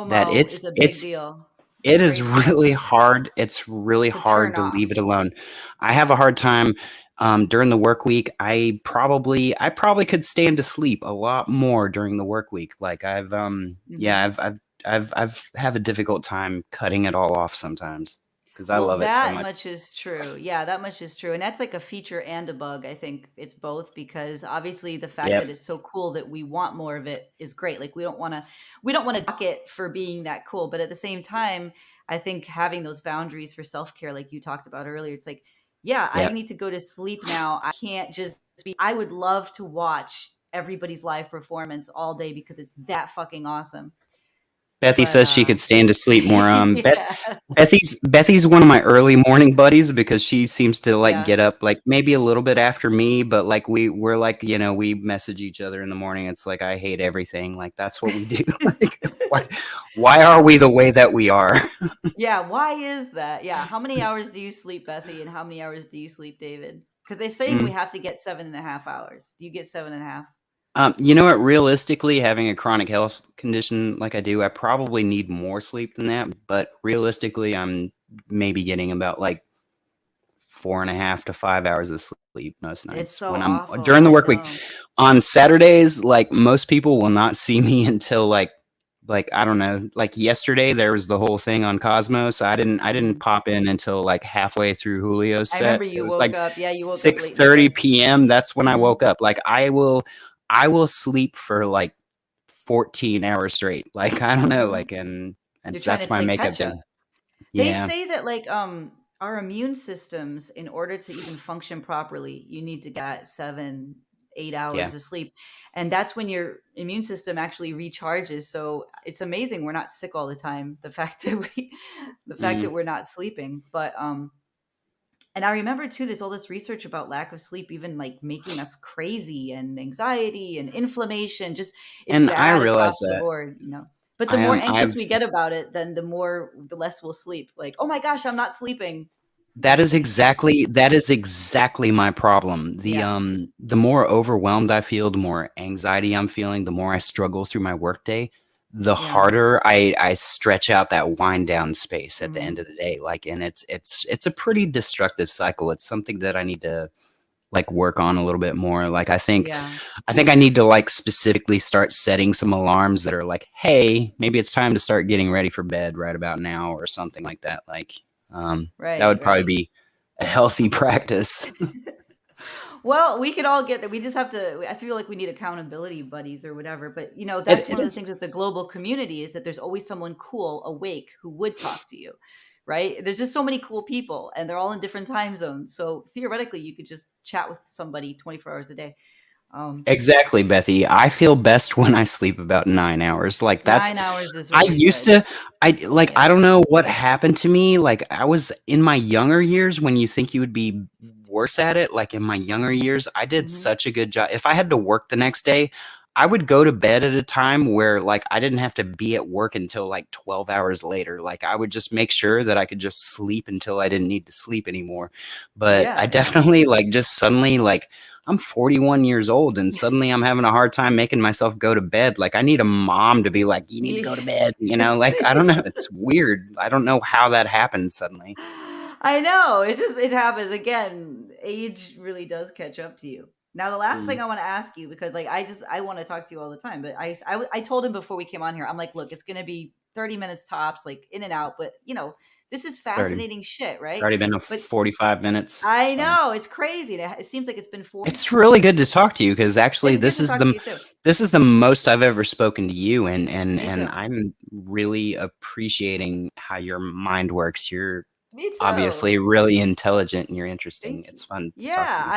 that FOMO is a big deal. it is Great point. really hard. It's really To hard turn to leave it off. alone. I have a Yeah. hard time during the work week. I probably could stand to sleep a lot more during the work week. Like Mhm. I've have a difficult time cutting it all off sometimes because I Well, love it so that much. much is true. Yeah, that much is true. And that's like a feature and a bug. I think it's both, because obviously the fact that Yep. it's so cool that we want more of it is great. Like, we don't want to dock it for being that cool, but at the same time, I think having those boundaries for self-care, like you talked about earlier, it's like, yeah, I Yep. need to go to sleep now. I can't just be I would love to watch everybody's live performance all day because it's that fucking awesome. Bethy But says she could stand to sleep more. yeah. Bethy's one of my early morning buddies because she seems to like Yeah. get up like maybe a little bit after me, but like we're like, we message each other in the morning. It's like I hate everything. Like that's what we do. Like why are we the way that we are? Yeah, why is that? Yeah, how many hours do you sleep, Bethy, and how many hours do you sleep, David? Because they're saying we Mm. have to get 7.5 hours. Do you get 7.5? You know what? Realistically, having a chronic health condition like I do, I probably need more sleep than that. But realistically, I'm maybe getting about like 4.5 to 5 hours of sleep most It's nights so when I'm awful. during the I work week. know. On Saturdays, like most people will not see me until like I don't know, like yesterday there was the whole thing on Cosmos. I didn't Mhm. pop in until like halfway through Julio's I remember set. It you was woke like up. Yeah, you woke up late in the 6:30 day. p.m. That's when I Hmm. woke up. Like I will sleep for like 14 hours straight. Like I don't know, Hmm. like and You're trying to that's my play makeup catch day. up. They Yeah. say that, like, our immune systems, in order to even function properly, you need to get 7, Yeah. hours of sleep. And that's when your immune system actually recharges. So it's amazing we're not sick all the time. The fact Mm. that we're not sleeping. But and I remember too, there's all this research about lack of sleep, even like making us crazy and anxiety and inflammation. Just it's And I bad realize across the that board, you know. But the I more am anxious I've we get about it, then the less we'll sleep. Like, oh my gosh, I'm not sleeping. that is exactly my problem. Yeah, The more overwhelmed I feel, the more anxiety I'm feeling, the more I struggle through my workday, the yeah, harder I stretch out that wind down space at the hmm end of the day. Like, and it's a pretty destructive cycle. It's something that I need to like work on a little bit more. Like yeah, I think I need to like specifically start setting some alarms that are like, hey, maybe it's time to start getting ready for bed right about now or something like that. Like, that right, would probably right. be a healthy practice. Well, we could all get there. We just have to. I feel like we need accountability buddies or whatever. But It, that's one it of the is things with the global community is that there's always someone cool awake who would talk to you, right? There's just so many cool people, and they're all in different time zones. So theoretically, you could just chat with somebody 24 hours a day. Um, exactly, Bethy. I feel best when I sleep about 9 hours. Like that's 9 hours is I really used good. to I Yeah. don't know what happened to me. Like I was in my younger years when you think you would be worse at it, like in my younger years, I did hmm such a good job. If I had to work the next day, I would go to bed at a time where like I didn't have to be at work until like 12 hours later. Like I would just make sure that I could just sleep until I didn't need to sleep anymore. But I Yeah. Yeah. definitely like just suddenly like I'm 41 years old and suddenly I'm having a hard time making myself go to bed. Like I need a mom to be like, you need to go to bed. You know, like I don't know. It's weird. I don't know how that happened suddenly. I know. It happens again. Age really does catch up to you. Now, the last thing Mm, I want to ask you, because like I want to talk to you all the time, but I told him before we came on here, I'm like, look, it's gonna be 30 minutes tops, like in and out, but this is it's already fascinating shit, it's right? already been a But 45 minutes. It's I fine. know it's crazy. It seems like it's been 40. It's really good to talk to you because actually It's good to talk to you too. this is the most I've ever spoken to you Me and too. I'm really appreciating how your mind works. You're Me too. obviously really intelligent and you're interesting. Thank you. It's fun to talk to Yeah, you.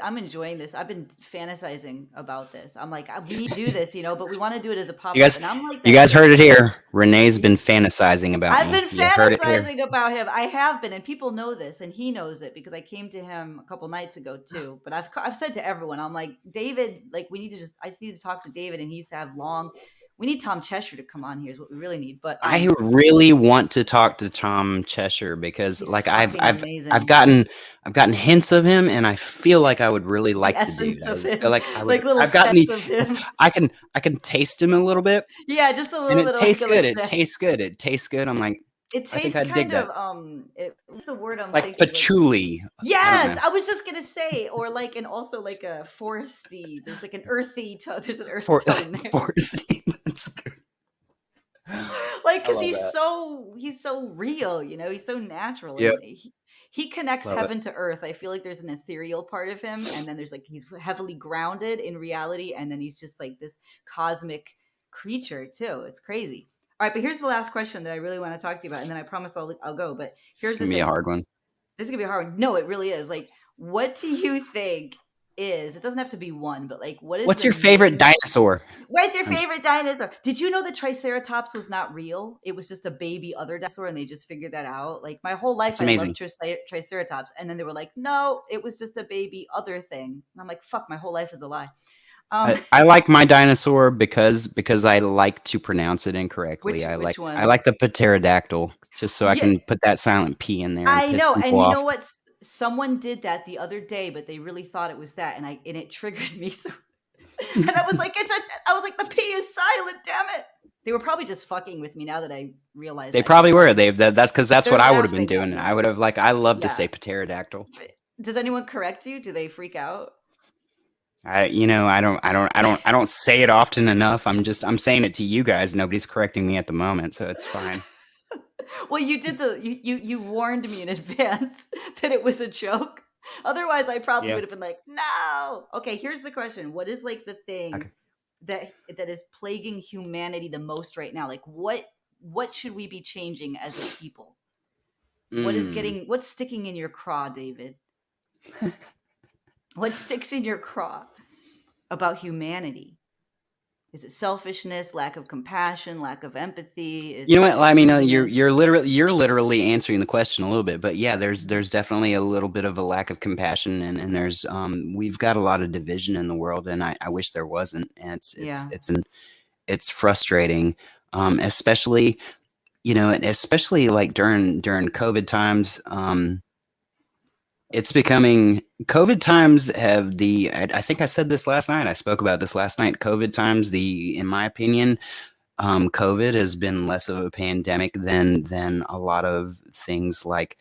I'm enjoying this. I've been fantasizing about this. I'm like, we need to do this, but we want to do it as a You pop up, guys and I'm like you that guys too. heard it here. Renee's been fantasizing about I've me. been You heard it here. fantasizing about him. I have been, and people know this, and he knows it because I came to him a couple nights ago too. But I've said to everyone, I'm like, David, like I just need to talk to David, and he's to have long. We need Tom Cheshire to come on here is what we really need. But I really want to talk to Tom Cheshire because he's like fucking I've amazing. gotten hints of him and I feel like I would really The like the dude. essence I of would feel him, like like little I've gotten sets the of it's him. I can taste him a little bit Yeah, just a and little it bit of like tastes a good. like It that. tastes good. It tastes good. I'm like, It I think tastes I'd dig kind that. of what's the word I'm Like thinking? Like patchouli. I don't yes, know. I was just gonna say, or like and also like a foresty. There's like an earthy tone. There's an earth For tone there. forcing. That's good. Like I because love that. he's so real, he's so natural Yep. and he connects Love it. heaven to earth. I feel like there's an ethereal part of him, and then there's like he's heavily grounded in reality, and then he's just like this cosmic creature too. It's crazy. All right, but here's the last question that I really want to talk to you about, and then I promise I'll go. But It's here's the gonna be a thing. hard one. This is gonna be a hard one. No, it really is. Like, what do you think is? It doesn't have to be one, but like, what is What's the your favorite main? dinosaur? What's your I'm just favorite dinosaur? Did you know the Triceratops was not real? It was just a baby other dinosaur, and they just figured that out. Like my whole life, That's I loved amazing. Triceratops, and then they were like, "No, it was just a baby other thing." And I'm like, "Fuck, my whole life is a lie." Um, I like my dinosaur because I like to pronounce it incorrectly. which I one? like the pterodactyl just so I Yeah, can put that silent P in there and I piss know, people and you know off. what? Someone did that the other day, but they really thought it was that, and it triggered me. So, and I was like, I was like, the P is silent. Damn it! They were probably just fucking with me. Now that I realize They that, they're probably were. probably That's because that's they're what I would have been laughing at doing. I me. would have like I love to Yeah. say pterodactyl. Does anyone correct you? Do they freak out? I don't say it often enough. I'm saying it to you guys. Nobody's correcting me at the moment, so it's fine. Well, you did you warned me in advance that it was a joke. Otherwise, I probably Yeah. would have been like, "No." Okay, here's the question. What is like the Okay. thing that is plaguing humanity the most right now? Like what should we be changing as a people? Mm. What's sticking in your craw, David? What sticks in your craw? about humanity? Is it selfishness, lack of compassion, lack of empathy? Is You know what? it I mean, greediness? you're literally answering the question a little bit, but yeah, there's definitely a little bit of a lack of compassion, and there's we've got a lot of division in the world, and I wish there wasn't. And Yeah. it's frustrating, especially and especially like during COVID times. It's becoming COVID times have I think I said this last night. I spoke about this last night. COVID times, in my opinion, COVID has been less of a pandemic than a lot of things like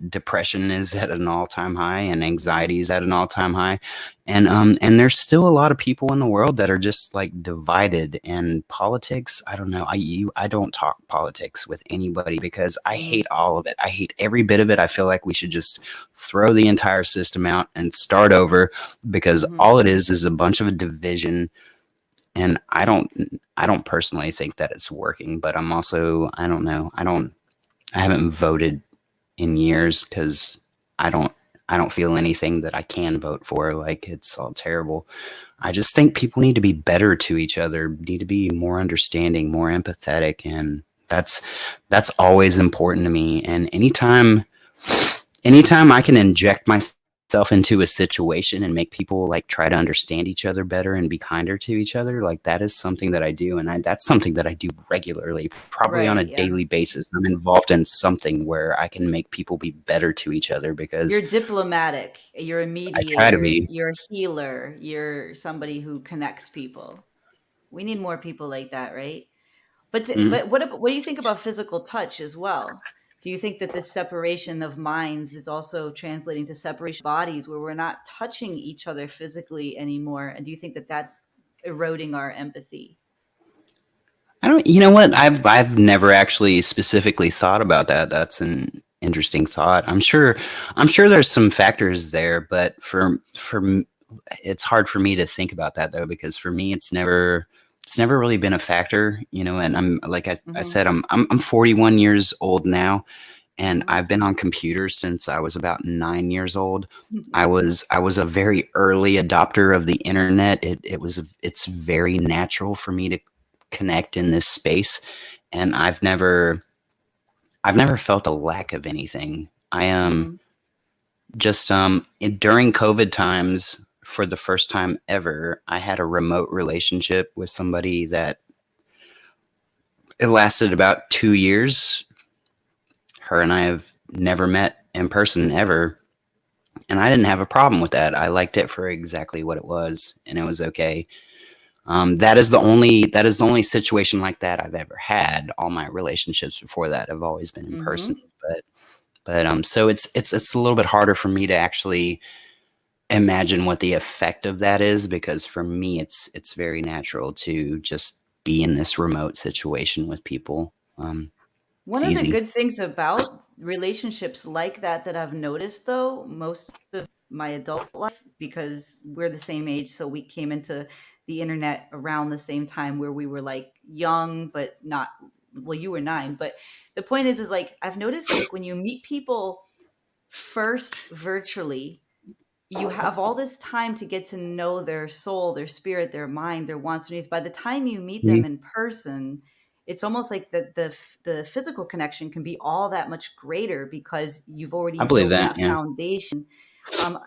depression is at an all-time high and Mhm. anxiety is at an all-time high, and there's still a lot of people in the world that are just like divided. And politics, I don't know. I don't talk politics with anybody because I hate Mhm. all of it. I hate every bit of it. I feel like we should just throw the entire system out and start over, because Mhm. all it is a bunch of division. And I don't personally think that it's working, but I'm also, I don't know. I haven't voted in years because I don't I don't feel anything that I can vote for. Like, it's all terrible. I just think people need to be better to each other, need to be more understanding, more empathetic, and that's always important to me. And anytime I can inject myself into a situation and make people like try to understand each other better and be kinder to each other, like that is something that I do, and that's something that I do regularly, probably on a Right, yeah. daily basis. I'm involved in something where I can make people be better to each other because You're diplomatic, you're a I try to mediator, be. you're a healer, you're somebody who connects people. We need more people like that, right? Mhm. But what do you think about physical touch as well? Do you think that this separation of minds is also translating to separation of bodies where we're not touching each other physically anymore? And do you think that that's eroding our empathy? I don't. You know what? I've never actually specifically thought about that. That's an interesting thought. I'm sure there's some factors there, but it's hard for me to think about that though, because for me it's never really been a factor. And I'm like I Mhm. said, I'm 41 years old now, and Mhm. I've been on computers since I was about 9 years old. I Yeah. was I was a very early adopter of the internet. It's very natural for me to connect in this space, and I've never felt a lack of anything. I Mhm. just during COVID times, for the first time ever, I had a remote relationship with somebody that it lasted about 2 years. Her and I have never met in person ever, and I didn't have a problem with that. I liked it for exactly what it was, and it was okay. That is the only situation like that I've ever had. All my relationships before that have always been in person, Mhm. but so it's a little bit harder for me to actually imagine what the effect of that is, because for me it's very natural to just be in this remote situation with people. It's One of the easy. good things about relationships like that I've noticed though, most of my adult life, because we're the same age, so we came into the internet around the same time where we were like young, but not, well, you were 9, but the point is like, I've noticed that like when you meet people first virtually, you have all this time to get to know their soul, their spirit, their mind, their wants, their needs. By the time you meet Mhm. them in person, it's almost like the physical connection can be all that much greater because you've I already believe built that. that Yeah. foundation.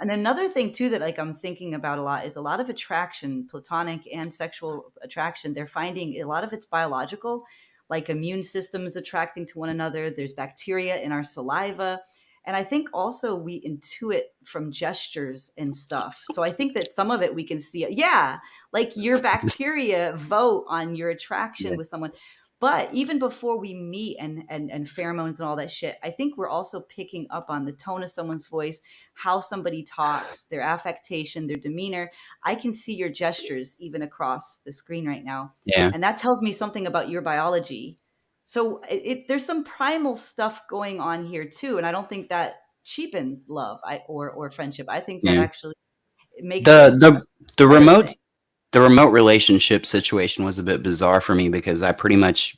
And another thing too that like I'm thinking about a lot is a lot of attraction, platonic and sexual attraction. They're finding a lot of it's biological, like immune systems attracting to one another. There's bacteria in our saliva, and I think also we intuit from gestures and stuff. So I think that some of it we can see. Yeah, like your bacteria vote on your attraction Yeah. with someone. But even before we meet and pheromones and all that shit, I think we're also picking up on the tone of someone's voice, how somebody talks, their affectation, their demeanor. I can see your gestures even across the screen right now. Yeah. And that tells me something about your biology. So there's some primal stuff going on here too, and I don't think that cheapens love or friendship. I think that Yeah. actually makes The it a the the better remote thing. the remote relationship situation was a bit bizarre for me, because I pretty much,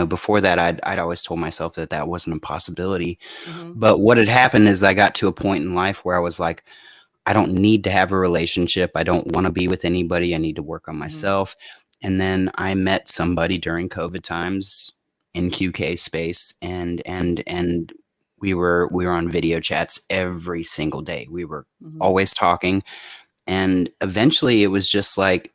before that, I'd always told myself that that wasn't a possibility. Hmm. But what had happened is I got to a point in life where I was like, I don't need to have a relationship. I don't want to be with anybody. I need to work on Mhm. myself. And then I met somebody during COVID times in QK space, and we were on video chats every single day. We were Mhm. always talking, and eventually it was just like,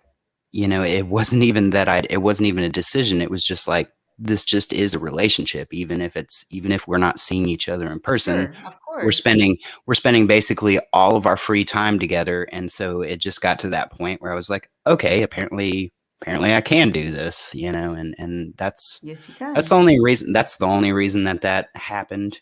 it wasn't even that it wasn't even a decision. It was just like, this just is a relationship, even if we're not seeing each other in person. Sure, of We're course. spending we're spending basically all of our free time together, and so it just got to that point where I was like, okay, apparently I can do this, and Yes, you that's can. the only reason that happened.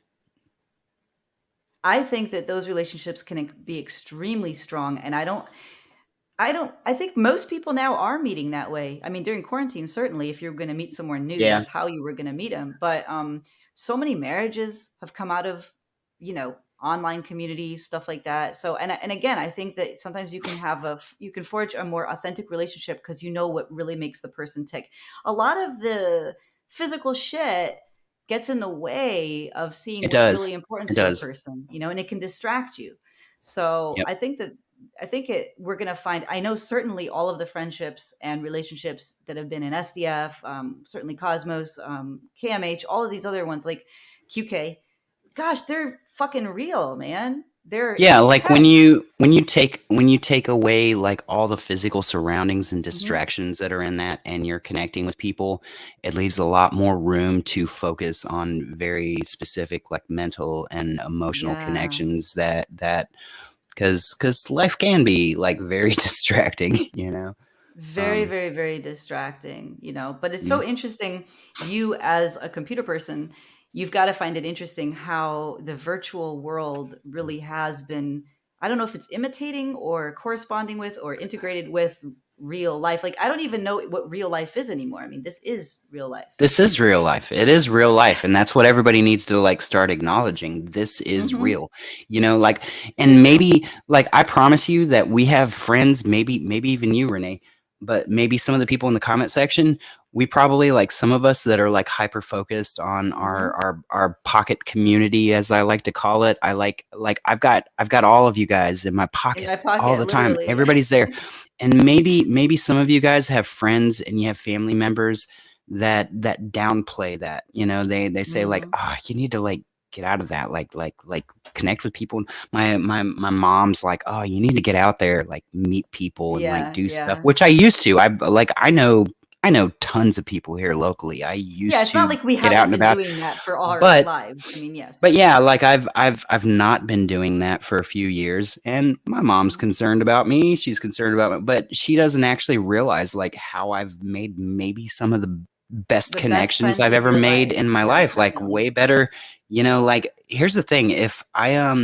I think that those relationships can be extremely strong, and I think most people now are meeting that way. I mean, during quarantine, certainly, if you're going to meet someone new, Yeah, that's how you were going to meet them. But so many marriages have come out of, online communities, stuff like that. So, and again, I think that sometimes you can forge a more authentic relationship because you know what really makes the person tick. A lot of the physical shit gets in the way of seeing it what's does. really important It to a does. person, and it can distract you. So Yep. I think it we're gonna find. I know certainly all of the friendships and relationships that have been in SDF, certainly Cosmos, KMH, all of these other ones like QK. Gosh, they're fucking real, man. They're Yeah, like when intense. you take away like all the physical surroundings and Hmm. distractions that are in that, and you're connecting with people, it leaves a lot more room to focus on very specific like mental and emotional Yeah. connections that because life can be like very distracting, Very, um very, very distracting, but it's yeah. so interesting. You, as a computer person, you've got to find it interesting how the virtual world really has been, I don't know if it's imitating or corresponding with or integrated with real life. Like, I don't even know what real life is anymore. I mean, this is real life. This is real life. It is real life, and that's what everybody needs to like start acknowledging. This is Hmm. real. Like, and maybe like I promise you that we have friends, maybe even you, Renee, but maybe some of the people in the comment section, we probably like some of us that are like hyper focused on our Hmm. our our pocket community, as I like to call it. I like I've got all of you guys in my In pocket my all pocket, the time. literally. Everybody's there. And maybe some of you guys have friends and you have family members that downplay that. They say like, Hmm. oh, you need to like get out of that, like connect with people. My mom's like, oh, you need to get out there, like meet people and like Yeah, do stuff, yeah. which I used to. I know tons of people here locally. I Yeah, used it's not to like we get out haven't and been about, doing that for our but lives. I mean, yes. but yeah, like I've not been doing that for a few years, and my mom's Mhm. concerned about me. She's concerned about me, but she doesn't actually realize like how I've made maybe some of the best The best connections friends I've of ever your made life. in my Yeah, life, like definitely. way better. Like here's the thing: if I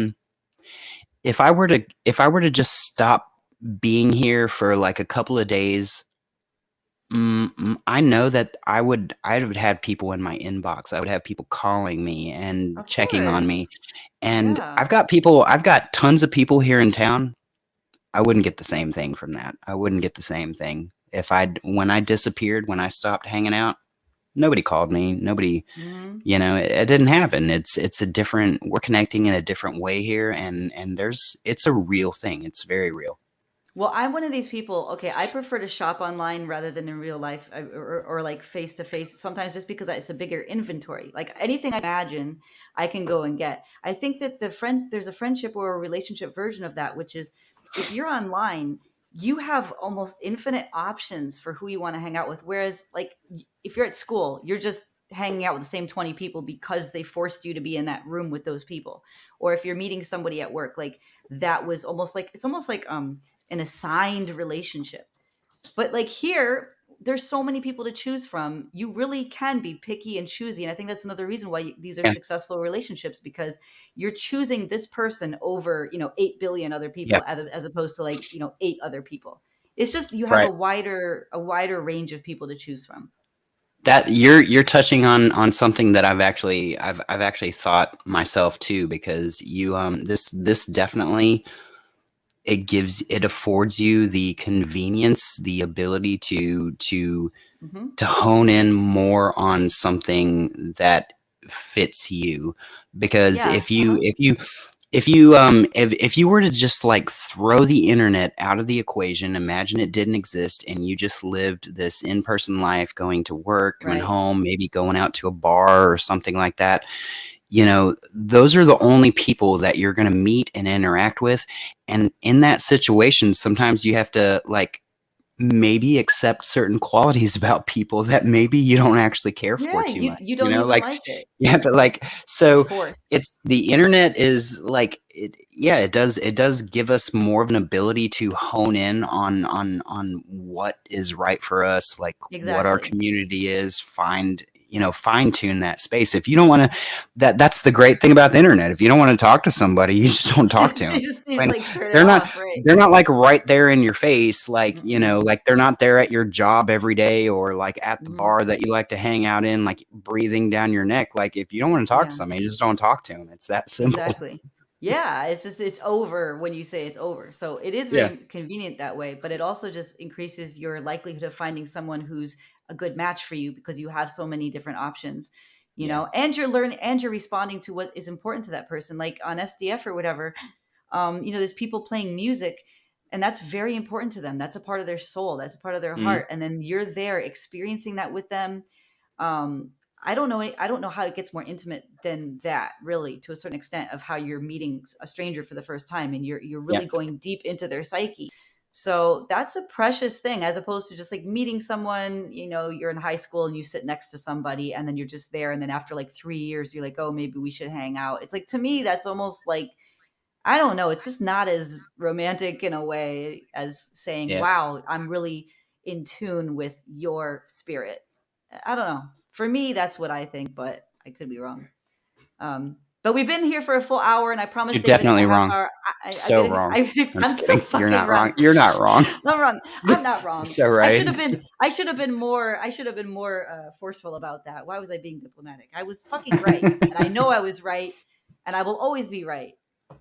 were to just stop being here for like a couple of days, I know that I would have people in my inbox. I would have people calling me and Of checking on course. me, and Yeah. I've got tons of people here in town. I wouldn't get the same thing from that. I wouldn't get the same thing if when I disappeared, when I stopped hanging out, nobody called me. Nobody, Mhm. it didn't happen. It's a different, we're connecting in a different way here. And it's a real thing. It's very real. Well, I'm one of these people. Okay, I prefer to shop online rather than in real life, or like face to face. Sometimes just because it's a bigger inventory. Like anything I imagine, I can go and get. I think that there's a friendship or a relationship version of that, which is if you're online, you have almost infinite options for who you want to hang out with. Whereas, like if you're at school, you're just hanging out with the same 20 people because they forced you to be in that room with those people. Or if you're meeting somebody at work, like that was almost like it's almost like an assigned relationship. But like here, there's so many people to choose from. You really can be picky and choosy. And I think that's another reason why these are Yeah. successful relationships because you're choosing this person over, 8 billion other Yeah. people as opposed to like, eight other people. It's just you have Right. a wider range of people to choose from. That you're touching on something that I've actually thought myself too, because this definitely, it affords you the convenience, the ability Hmm. to hone in more on something that fits you. Because Yeah. if you Uh-huh. if you if you were to just like throw the internet out of the equation, imagine it didn't exist and you just lived this in-person life, going to work, coming Right. home, maybe going out to a bar or something like that. You know, those are the only people that you're going to meet and interact with. And in that situation, sometimes you have to like maybe accept certain qualities about people that maybe you don't actually care for Yeah, too much, you you don't know, even like like it. you have to You just like you're so forced. it's the internet is like it, yeah, it does give us more of an ability to hone in on what is right for us, like what our Exactly. community is, find, you know, fine tune that space. If you don't want to, that's the great thing about the internet. If you don't want to talk to somebody, you just don't talk to them. You just like turn it They're not off, right? they're not like right there in your face, like, you Mm-mm. know, like they're not there at your job every day or like at the Mhm. bar that you like to hang out in, like breathing down your neck. Like if you don't want to talk to Yeah. somebody, you just don't talk to them. It's that simple. Exactly. Yeah, it's just it's over when you say it's over. So it is Yeah. very convenient that way, but it also just increases your likelihood of finding someone who's a good match for you because you have so many different options, you Yeah. know, and you're learning and you're responding to what is important to that person. Like on SDF or whatever, you know, there's people playing music and that's very important to them. That's a part of their soul, that's a part of their Mhm. heart. And then you're there experiencing that with them. um I don't know how it gets more intimate than that, really, to a certain extent, of how you're meeting a stranger for the first time and you're Yeah. really going deep into their psyche. So that's a precious thing, as opposed to just like meeting someone, you know, you're in high school and you sit next to somebody and then you're just there, and then after like 3 years you're like, oh, maybe we should hang out. It's like, to me, that's almost like, I don't know, it's just not as romantic in a way as saying, Yeah. wow, I'm really in tune with your spirit. I don't know. For me, that's what I think, but I could be wrong. But we've been here for a full hour, and I promised You're David a definitely half wrong. hour. I'm So gonna. wrong. I'm I'm just so kidding. You're fucking not wrong. wrong. You're not wrong. I'm wrong. I'm not wrong. So I should right. have been. I should have been more. I should have been more forceful about that. Why was I being diplomatic? I was fucking right, and I know I was right, and I will always be right.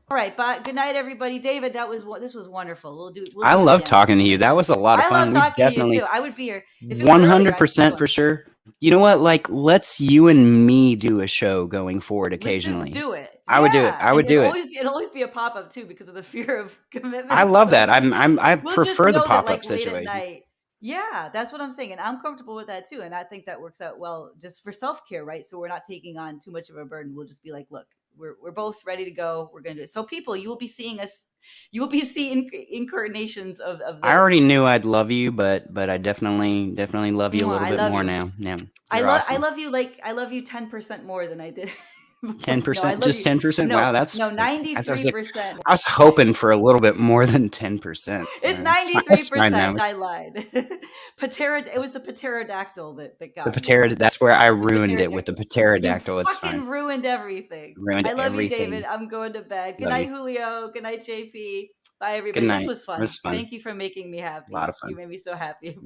All right, but good night, everybody. David, this was wonderful. We'll I do it love again. talking to you. That was a lot of I love fun. We talking to you definitely too. I would be here if it was earlier. I'd keep 100% going. for sure. You know what? Like, let's you and me do a show going forward Let's just occasionally. do it. I would do it. Yeah, I and would do it. it'll always be a pop up too because of the fear of I commitment. love So that. I we'll just prefer the know that pop like up late at situation. night. Yeah, that's what I'm saying, and I'm comfortable with that too. And I think that works out well just for self care, right? So we're not taking on too much of a burden. We'll just be like, look, we're both ready to go. We're gonna do it. So people, you will be seeing us. You will be seeing incarnations of I this. already knew I'd love you, but I definitely love you a Mwah, little I bit love more you. now. Yeah, you're I awesome. love you, like I love you 10% more than I did before. No, I 10%, love just you. 10%. No, Wow, that's no, like I was like 93%. I was hoping for a little bit more than 10%. It's That's fine. That's fine now. 93%. I lied. It was the pterodactyl that The got me. pterodactyl. That's where I The ruined it with the pterodactyl. You pterodactyl. It's fine. fucking ruined everything. Ruined I love you, David. everything. I'm going to bed. Good Love night, you. Julio. Good night, JP. Bye, Good everybody. This night. was It fun. was fun. Thank you for making me A lot happy. of You fun. made me so happy.